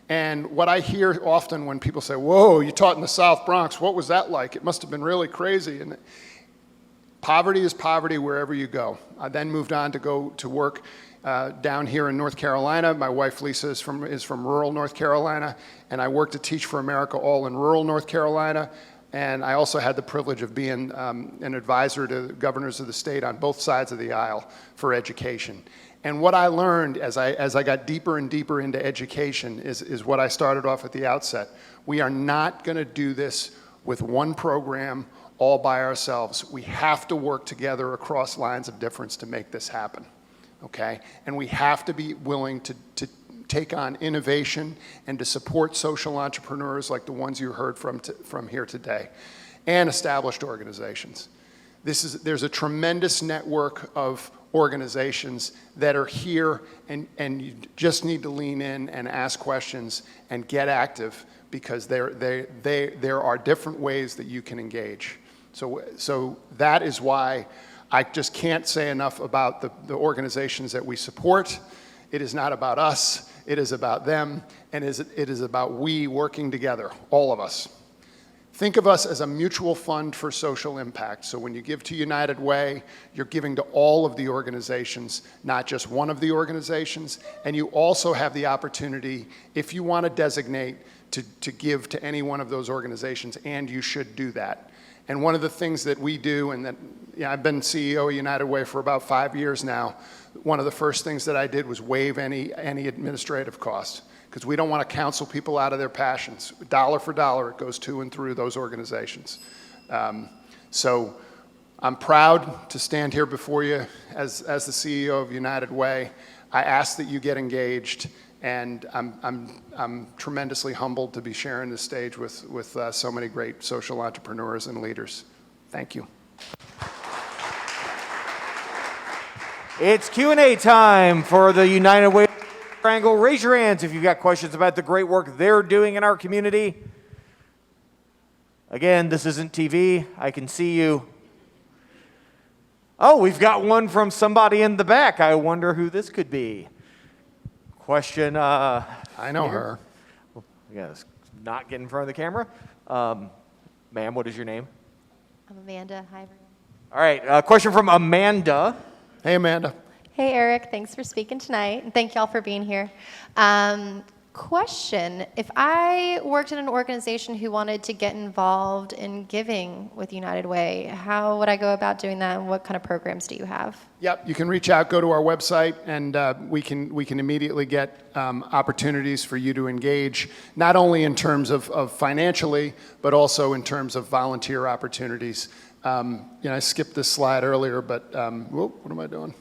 Speaker 17: And what I hear often when people say, "Whoa, you taught in the South Bronx, what was that like? It must have been really crazy." And Poverty is poverty wherever you go. I then moved on to go to work down here in North Carolina. My wife Lisa is from rural North Carolina, and I worked at Teach for America all in rural North Carolina. And I also had the privilege of being an advisor to governors of the state on both sides of the aisle for education. And what I learned as I got deeper and deeper into education is what I started off at the outset. We are not going to do this with one program all by ourselves. We have to work together across lines of difference to make this happen, okay? And we have to be willing to take on innovation and to support social entrepreneurs like the ones you heard from here today, and established organizations. There's a tremendous network of organizations that are here, and you just need to lean in and ask questions and get active, because there are different ways that you can engage. So that is why I just can't say enough about the organizations that we support. It is not about us, it is about them, and it is about we working together, all of us. Think of us as a mutual fund for social impact. So when you give to United Way, you're giving to all of the organizations, not just one of the organizations. And you also have the opportunity, if you want to designate, to give to any one of those organizations, and you should do that. And one of the things that we do, and that I've been CEO of United Way for about 5 years now, one of the first things that I did was waive any administrative costs, because we don't want to counsel people out of their passions. Dollar for dollar, it goes to and through those organizations. So I'm proud to stand here before you as the CEO of United Way. I ask that you get engaged, and I'm tremendously humbled to be sharing this stage with so many great social entrepreneurs and leaders. Thank you.
Speaker 3: It's Q&A time for the United Way Triangle. Raise your hands if you've got questions about the great work they're doing in our community. Again, this isn't TV. I can see you. Oh, we've got one from somebody in the back. I wonder who this could be. Question.
Speaker 17: I know her.
Speaker 3: Yes, not get in front of the camera. Ma'am, what is your name?
Speaker 18: I'm Amanda. Hi, everyone.
Speaker 3: All right, question from Amanda.
Speaker 17: Hey, Amanda.
Speaker 18: Hey, Eric. Thanks for speaking tonight, and thank y'all for being here. Question, if I worked in an organization who wanted to get involved in giving with United Way, how would I go about doing that, and what kind of programs do you have?
Speaker 17: Yep, you can reach out, go to our website, and we can immediately get opportunities for you to engage, not only in terms of financially, but also in terms of volunteer opportunities. I skipped this slide earlier, but whoop, what am I doing?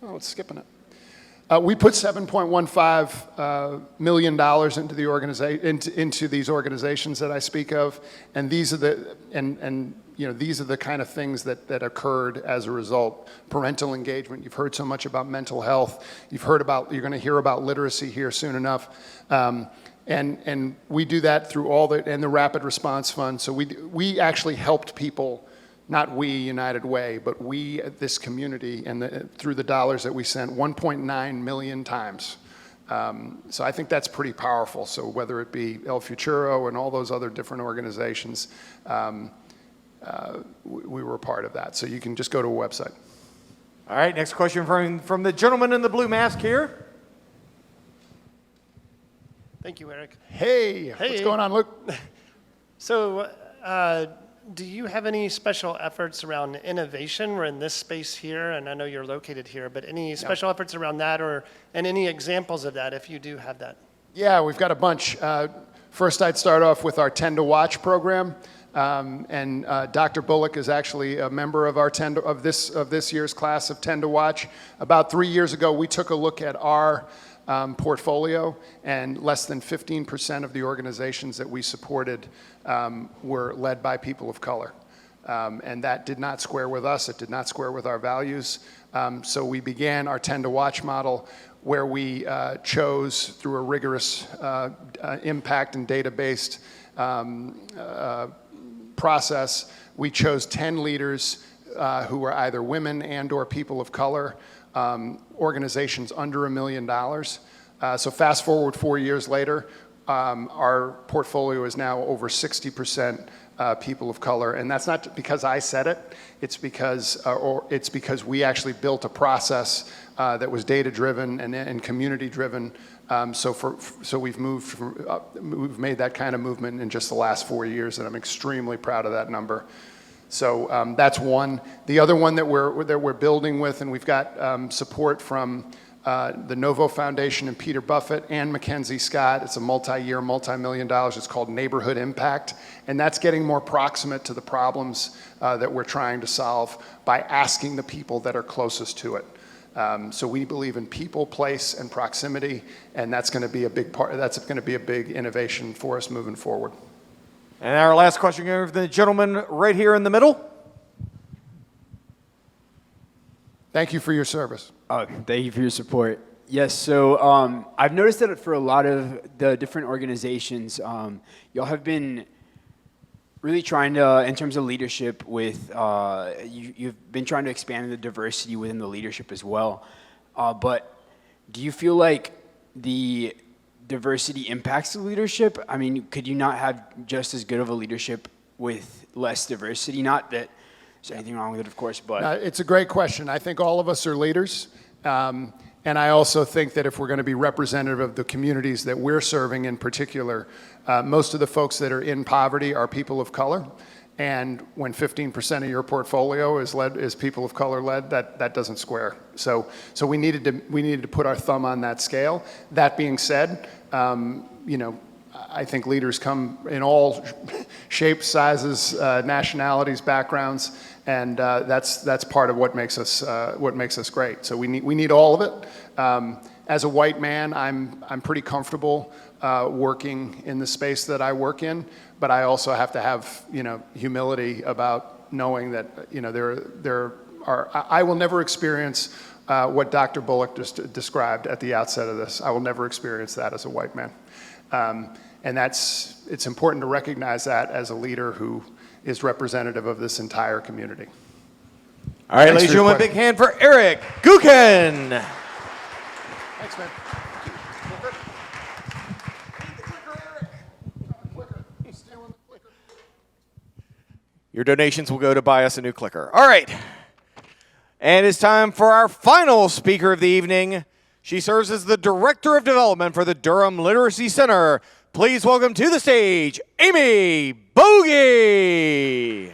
Speaker 17: Oh, it's skipping it. We put $7.15 million into the into these organizations that I speak of, and these are these are the kind of things that occurred as a result. Parental engagement. You've heard so much about mental health. You're going to hear about literacy here soon enough. And we do that through the Rapid Response Fund. So we actually helped people. Not we, United Way, but we, this community, and through the dollars that we sent, 1.9 million times. So I think that's pretty powerful. So whether it be El Futuro and all those other different organizations, we were a part of that. So you can just go to a website.
Speaker 3: All right, next question from the gentleman in the blue mask here.
Speaker 15: Thank you, Eric.
Speaker 17: Hey, what's going on, Luke?
Speaker 15: So, do you have any special efforts around innovation? We're in this space here, and I know you're located here, but any special efforts around that, and any examples of that, if you do have that?
Speaker 17: Yeah, we've got a bunch. First, I'd start off with our 10 to Watch program, and Dr. Bullock is actually a member of our this year's class of 10 to Watch. About 3 years ago, we took a look at our portfolio, and less than 15% of the organizations that we supported were led by people of color. And that did not square with us. It did not square with our values. So we began our 10 to Watch model, where we chose, through a rigorous impact and data-based process, we chose 10 leaders who were either women and or people of color, organizations under $1 million. So fast forward 4 years later, our portfolio is now over 60% people of color, and that's not because I said it. It's because we actually built a process that was data-driven and community-driven. So we've made that kind of movement in just the last 4 years, and I'm extremely proud of that number. So that's one. The other one that we're building with, and we've got support from the Novo Foundation and Peter Buffett and Mackenzie Scott. It's a multi-year, multi-million dollars. It's called Neighborhood Impact, and that's getting more proximate to the problems that we're trying to solve by asking the people that are closest to it. So we believe in people, place, and proximity, and that's going to be a big part. That's going to be a big innovation for us moving forward.
Speaker 3: And our last question goes to the gentleman right here in the middle.
Speaker 17: Thank you for your service.
Speaker 9: Thank you for your support. Yes, so I've noticed that for a lot of the different organizations, y'all have been really trying to, in terms of leadership, you've been trying to expand the diversity within the leadership as well. But do you feel like the diversity impacts the leadership? I mean, could you not have just as good of a leadership with less diversity? Not that there's anything wrong with it, of course, but...
Speaker 17: It's a great question. I think all of us are leaders. And I also think that if we're going to be representative of the communities that we're serving in particular, most of the folks that are in poverty are people of color. And when 15% of your portfolio is people of color led, that doesn't square. So we needed to put our thumb on that scale. That being said, I think leaders come in all shapes, sizes, nationalities, backgrounds, and that's part of what makes us great. So we need all of it. As a white man, I'm pretty comfortable working in the space that I work in, but I also have to have humility about knowing that I will never experience what Dr. Bullock just described at the outset of this. I will never experience that as a white man. And it's important to recognize that as a leader who is representative of this entire community.
Speaker 3: All right, ladies and gentlemen, big hand for Eric Guckian.
Speaker 17: Thanks, man.
Speaker 3: Your donations will go to buy us a new clicker. All right. And it's time for our final speaker of the evening. She serves as the Director of Development for the Durham Literacy Center. Please welcome to the stage, Amy Bogie.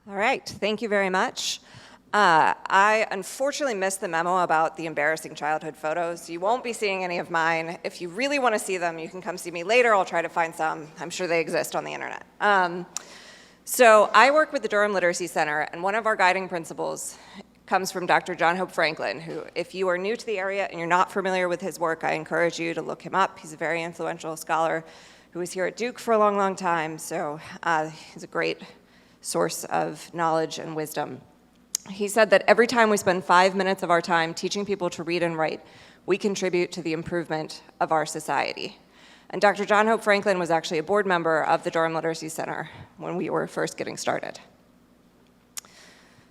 Speaker 16: All right, thank you very much. I unfortunately missed the memo about the embarrassing childhood photos. You won't be seeing any of mine. If you really want to see them, you can come see me later. I'll try to find some. I'm sure they exist on the internet. So I work with the Durham Literacy Center, and one of our guiding principles comes from Dr. John Hope Franklin, who, if you are new to the area and you're not familiar with his work, I encourage you to look him up. He's a very influential scholar who was here at Duke for a long, long time, so he's a great source of knowledge and wisdom. He said that every time we spend 5 minutes of our time teaching people to read and write, we contribute to the improvement of our society. And Dr. John Hope Franklin was actually a board member of the Durham Literacy Center when we were first getting started.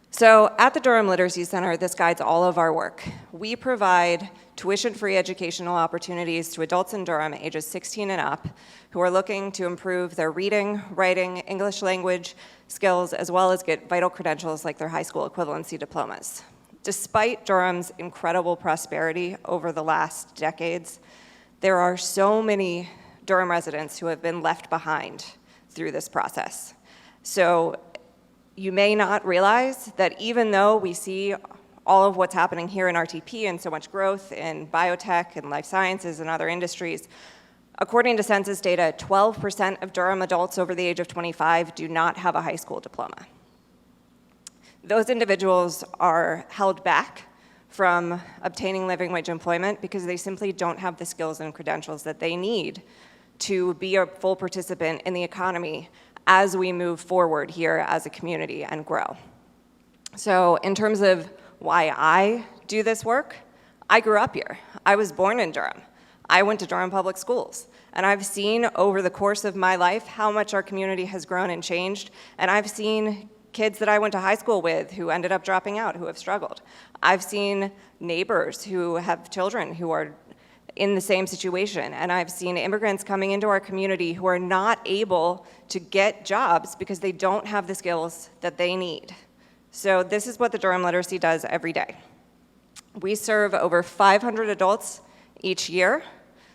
Speaker 16: So at the Durham Literacy Center, this guides all of our work. We provide tuition-free educational opportunities to adults in Durham ages 16 and up who are looking to improve their reading, writing, English language skills, as well as get vital credentials like their high school equivalency diplomas. Despite Durham's incredible prosperity over the last decades, there are so many Durham residents who have been left behind through this process. So you may not realize that even though we see all of what's happening here in RTP and so much growth in biotech and life sciences and other industries, according to census data, 12% of Durham adults over the age of 25 do not have a high school diploma. Those individuals are held back from obtaining living wage employment because they simply don't have the skills and credentials that they need to be a full participant in the economy as we move forward here as a community and grow. So in terms of why I do this work, I grew up here. I was born in Durham. I went to Durham Public Schools, and I've seen over the course of my life how much our community has grown and changed, and I've seen kids that I went to high school with who ended up dropping out, who have struggled. I've seen neighbors who have children who are in the same situation, and I've seen immigrants coming into our community who are not able to get jobs because they don't have the skills that they need. So this is what the Durham Literacy does every day. We serve over 500 adults each year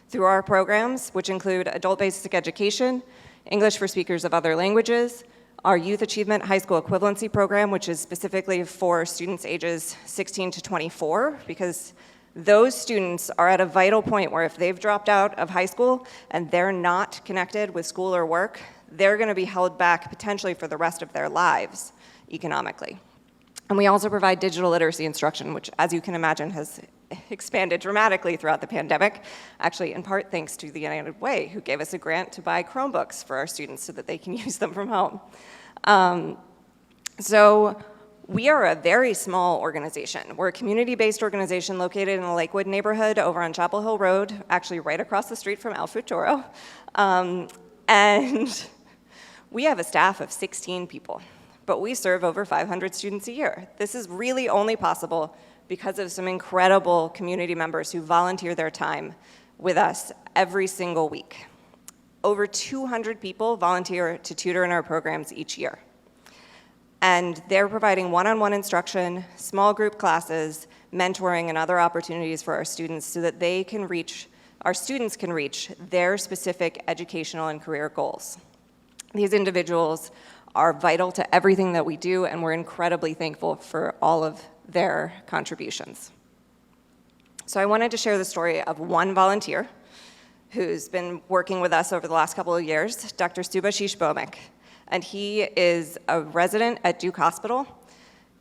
Speaker 16: through our programs, which include adult basic education, English for speakers of other languages, our Youth Achievement High School Equivalency Program, which is specifically for students ages 16 to 24, because those students are at a vital point where if they've dropped out of high school and they're not connected with school or work, they're going to be held back potentially for the rest of their lives economically. And we also provide digital literacy instruction, which, as you can imagine, has expanded dramatically throughout the pandemic, actually in part thanks to the United Way, who gave us a grant to buy Chromebooks for our students so that they can use them from home. So we are a very small organization. We're a community-based organization located in the Lakewood neighborhood over on Chapel Hill Road, actually right across the street from El Futuro. And we have a staff of 16 people, but we serve over 500 students a year. This is really only possible because of some incredible community members who volunteer their time with us every single week. Over 200 people volunteer to tutor in our programs each year. And they're providing one-on-one instruction, small group classes, mentoring, and other opportunities for our students so that they can reach, our students can reach their specific educational and career goals. These individuals are vital to everything that we do, and we're incredibly thankful for all of their contributions. So I wanted to share the story of one volunteer who's been working with us over the last couple of years, Dr. Subhashish Bhowmik. And he is a resident at Duke Hospital.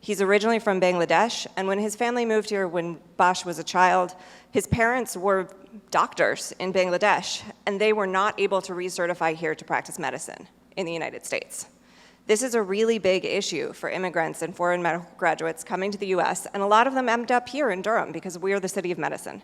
Speaker 16: He's originally from Bangladesh, and when his family moved here when Bash was a child, his parents were doctors in Bangladesh, and they were not able to recertify here to practice medicine in the United States. This is a really big issue for immigrants and foreign medical graduates coming to the US, and a lot of them end up here in Durham because we are the city of medicine.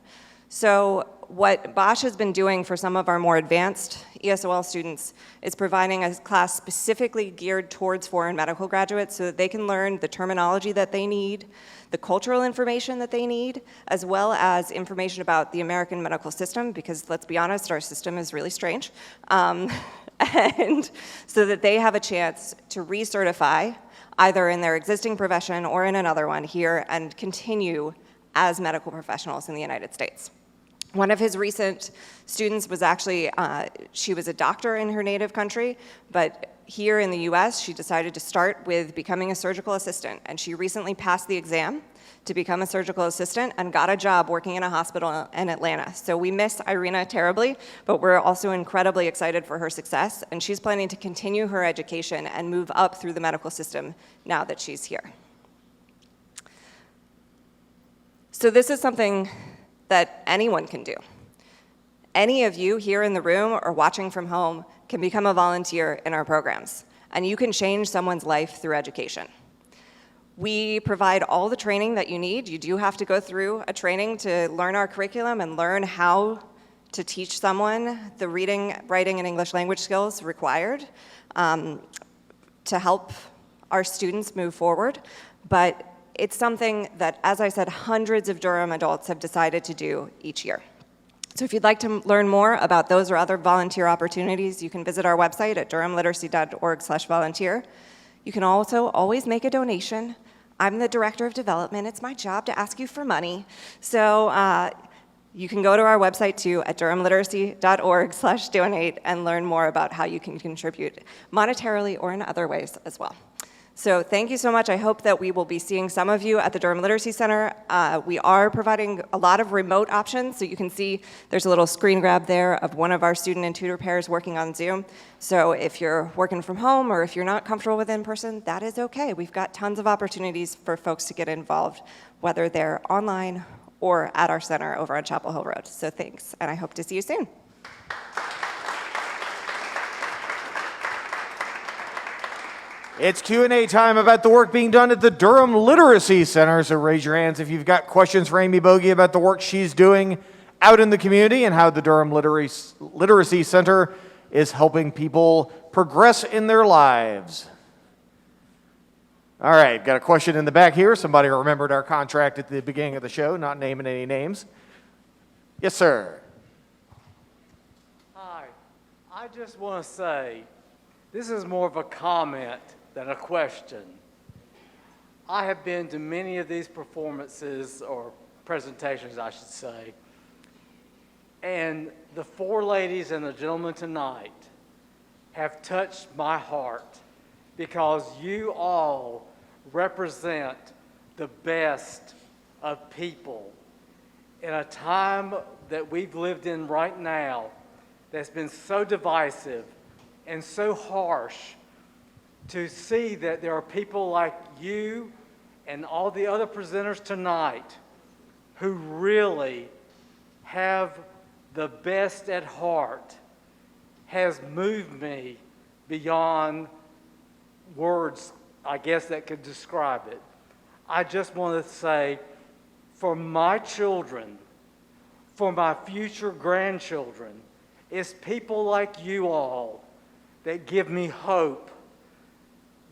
Speaker 16: So what Bosch has been doing for some of our more advanced ESOL students is providing a class specifically geared towards foreign medical graduates so that they can learn the terminology that they need, the cultural information that they need, as well as information about the American medical system, because let's be honest, our system is really strange. And so that they have a chance to recertify either in their existing profession or in another one here and continue as medical professionals in the United States. One of his recent students was actually, she was a doctor in her native country, but here in the US, she decided to start with becoming a surgical assistant, and she recently passed the exam to become a surgical assistant and got a job working in a hospital in Atlanta. So we miss Irina terribly, but we're also incredibly excited for her success, and she's planning to continue her education and move up through the medical system now that she's here. So this is something that anyone can do. Any of you here in the room or watching from home can become a volunteer in our programs, and you can change someone's life through education. We provide all the training that you need. You do have to go through a training to learn our curriculum and learn how to teach someone the reading, writing, and English language skills required to help our students move forward. But it's something that, as I said, hundreds of Durham adults have decided to do each year. So if you'd like to learn more about those or other volunteer opportunities, you can visit our website at durhamliteracy.org/volunteer. You can also always make a donation. I'm the director of development. It's my job to ask you for money. So you can go to our website too at durhamliteracy.org/donate and learn more about how you can contribute monetarily or in other ways as well. So thank you so much. I hope that we will be seeing some of you at the Durham Literacy Center. We are providing a lot of remote options. So you can see there's a little screen grab there of one of our student and tutor pairs working on Zoom. So if you're working from home or if you're not comfortable with in-person, that is okay. We've got tons of opportunities for folks to get involved, whether they're online or at our center over on Chapel Hill Road. So thanks, and I hope to see you soon.
Speaker 3: It's Q&A time about the work being done at the Durham Literacy Center. So raise your hands if you've got questions for Amy Bogie about the work she's doing out in the community and how the Durham Literacy Center is helping people progress in their lives. All right, got a question in the back here. Somebody remembered our contract at the beginning of the show, not naming any names. Yes, sir.
Speaker 19: Hi, I just want to say, this is more of a comment than a question. I have been to many of these performances, or presentations, I should say, and the four ladies and the gentleman tonight have touched my heart because you all represent the best of people in a time that we've lived in right now that's been so divisive and so harsh. To see that there are people like you and all the other presenters tonight who really have the best at heart has moved me beyond words, I guess, that could describe it. I just want to say, for my children, for my future grandchildren, it's people like you all that give me hope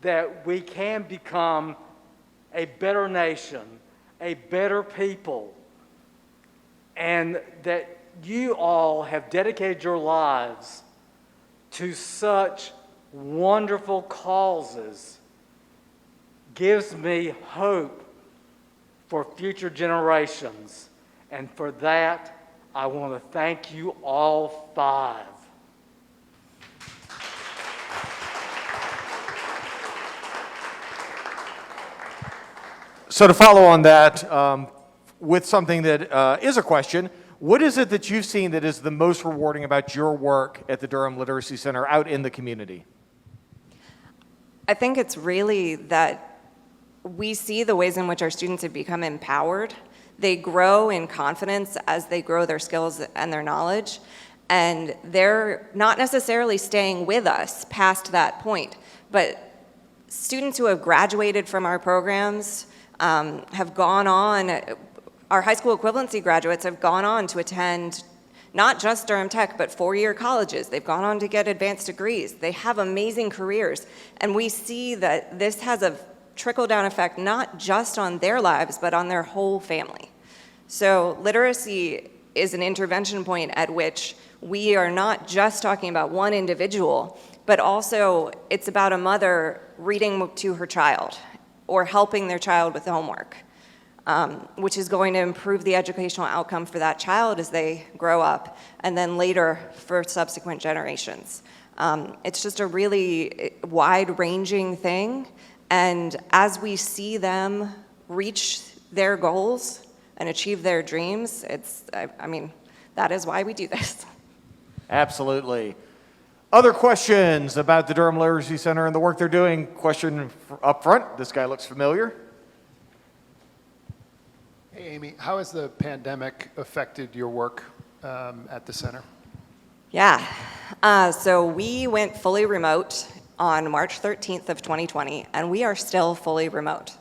Speaker 19: that we can become a better nation, a better people, and that you all have dedicated your lives to such wonderful causes gives me hope for future generations. And for that, I want to thank you all five.
Speaker 3: So to follow on that, with something that is a question, what is it that you've seen that is the most rewarding about your work at the Durham Literacy Center out in the community?
Speaker 16: I think it's really that we see the ways in which our students have become empowered. They grow in confidence as they grow their skills and their knowledge, and they're not necessarily staying with us past that point, but students who have graduated from our programs have gone on, our high school equivalency graduates have gone on to attend not just Durham Tech, but four-year colleges. They've gone on to get advanced degrees. They have amazing careers. And we see that this has a trickle-down effect not just on their lives, but on their whole family. So literacy is an intervention point at which we are not just talking about one individual, but also it's about a mother reading to her child or helping their child with homework, which is going to improve the educational outcome for that child as they grow up, and then later for subsequent generations. It's just a really wide-ranging thing, and as we see them reach their goals and achieve their dreams, I mean, that is why we do this.
Speaker 3: Absolutely. Other questions about the Durham Literacy Center and the work they're doing? Question up front. This guy looks familiar.
Speaker 17: Hey, Amy, how has the pandemic affected your work at the center?
Speaker 16: Yeah, so we went fully remote on March 13th of 2020, and we are still fully remote.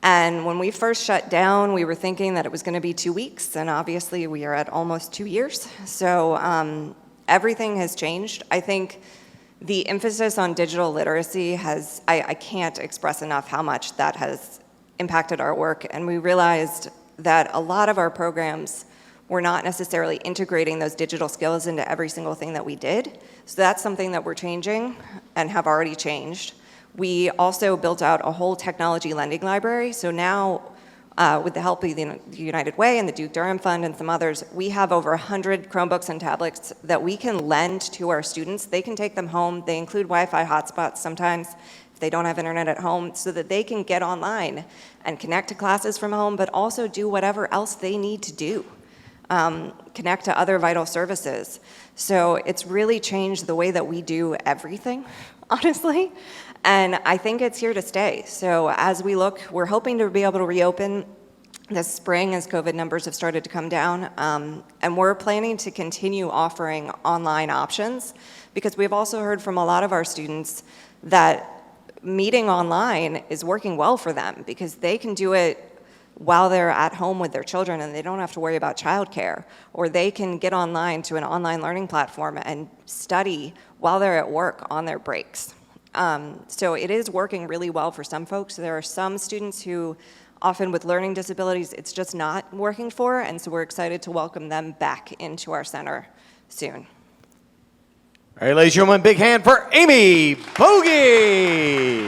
Speaker 16: And when we first shut down, we were thinking that it was going to be 2 weeks, and obviously we are at almost 2 years. So everything has changed. I think the emphasis on digital literacy has, I can't express enough how much that has impacted our work, and we realized that a lot of our programs were not necessarily integrating those digital skills into every single thing that we did. So that's something that we're changing and have already changed. We also built out a whole technology lending library. So now, with the help of the United Way and the Duke Durham Fund and some others, we have over 100 Chromebooks and tablets that we can lend to our students. They can take them home. They include Wi-Fi hotspots sometimes if they don't have internet at home, so that they can get online and connect to classes from home, but also do whatever else they need to do. Connect to other vital services. So it's really changed the way that we do everything, honestly. And I think it's here to stay. So as we look, we're hoping to be able to reopen this spring as COVID numbers have started to come down. And we're planning to continue offering online options, because we've also heard from a lot of our students that meeting online is working well for them, because they can do it while they're at home with their children and they don't have to worry about childcare, or they can get online to an online learning platform and study while they're at work on their breaks. So it is working really well for some folks. There are some students who, often with learning disabilities, it's just not working for, and so we're excited to welcome them back into our center soon.
Speaker 3: All right, ladies and gentlemen, big hand for Amy Bogie.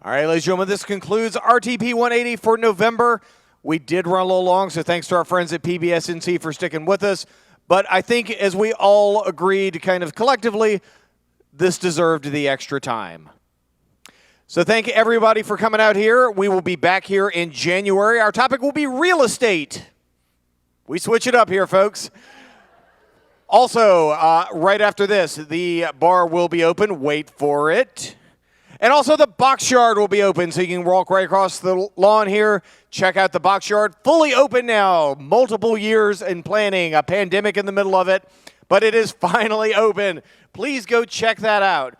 Speaker 3: All right, ladies and gentlemen, this concludes RTP 180 for November. We did run a little long, so thanks to our friends at PBSNC for sticking with us. But I think as we all agreed kind of collectively, this deserved the extra time. So thank everybody for coming out here. We will be back here in January. Our topic will be real estate. We switch it up here, folks. Also, right after this, the bar will be open. Wait for it. And also the box yard will be open, so you can walk right across the lawn here. Check out the box yard. Fully open now. Multiple years in planning, a pandemic in the middle of it, but it is finally open. Please go check that out.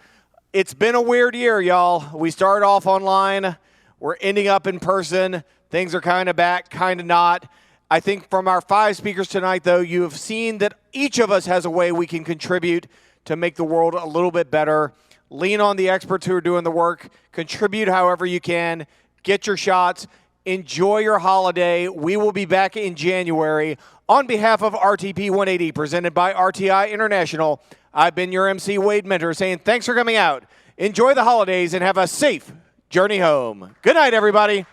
Speaker 3: It's been a weird year, y'all. We started off online. We're ending up in person. Things are kind of back, kind of not. I think from our 5 speakers tonight, though, you have seen that each of us has a way we can contribute to make the world a little bit better. Lean on the experts who are doing the work. Contribute however you can. Get your shots. Enjoy your holiday. We will be back in January. On behalf of RTP 180, presented by RTI International, I've been your MC, Wade Mentor, saying thanks for coming out. Enjoy the holidays and have a safe journey home. Good night, everybody.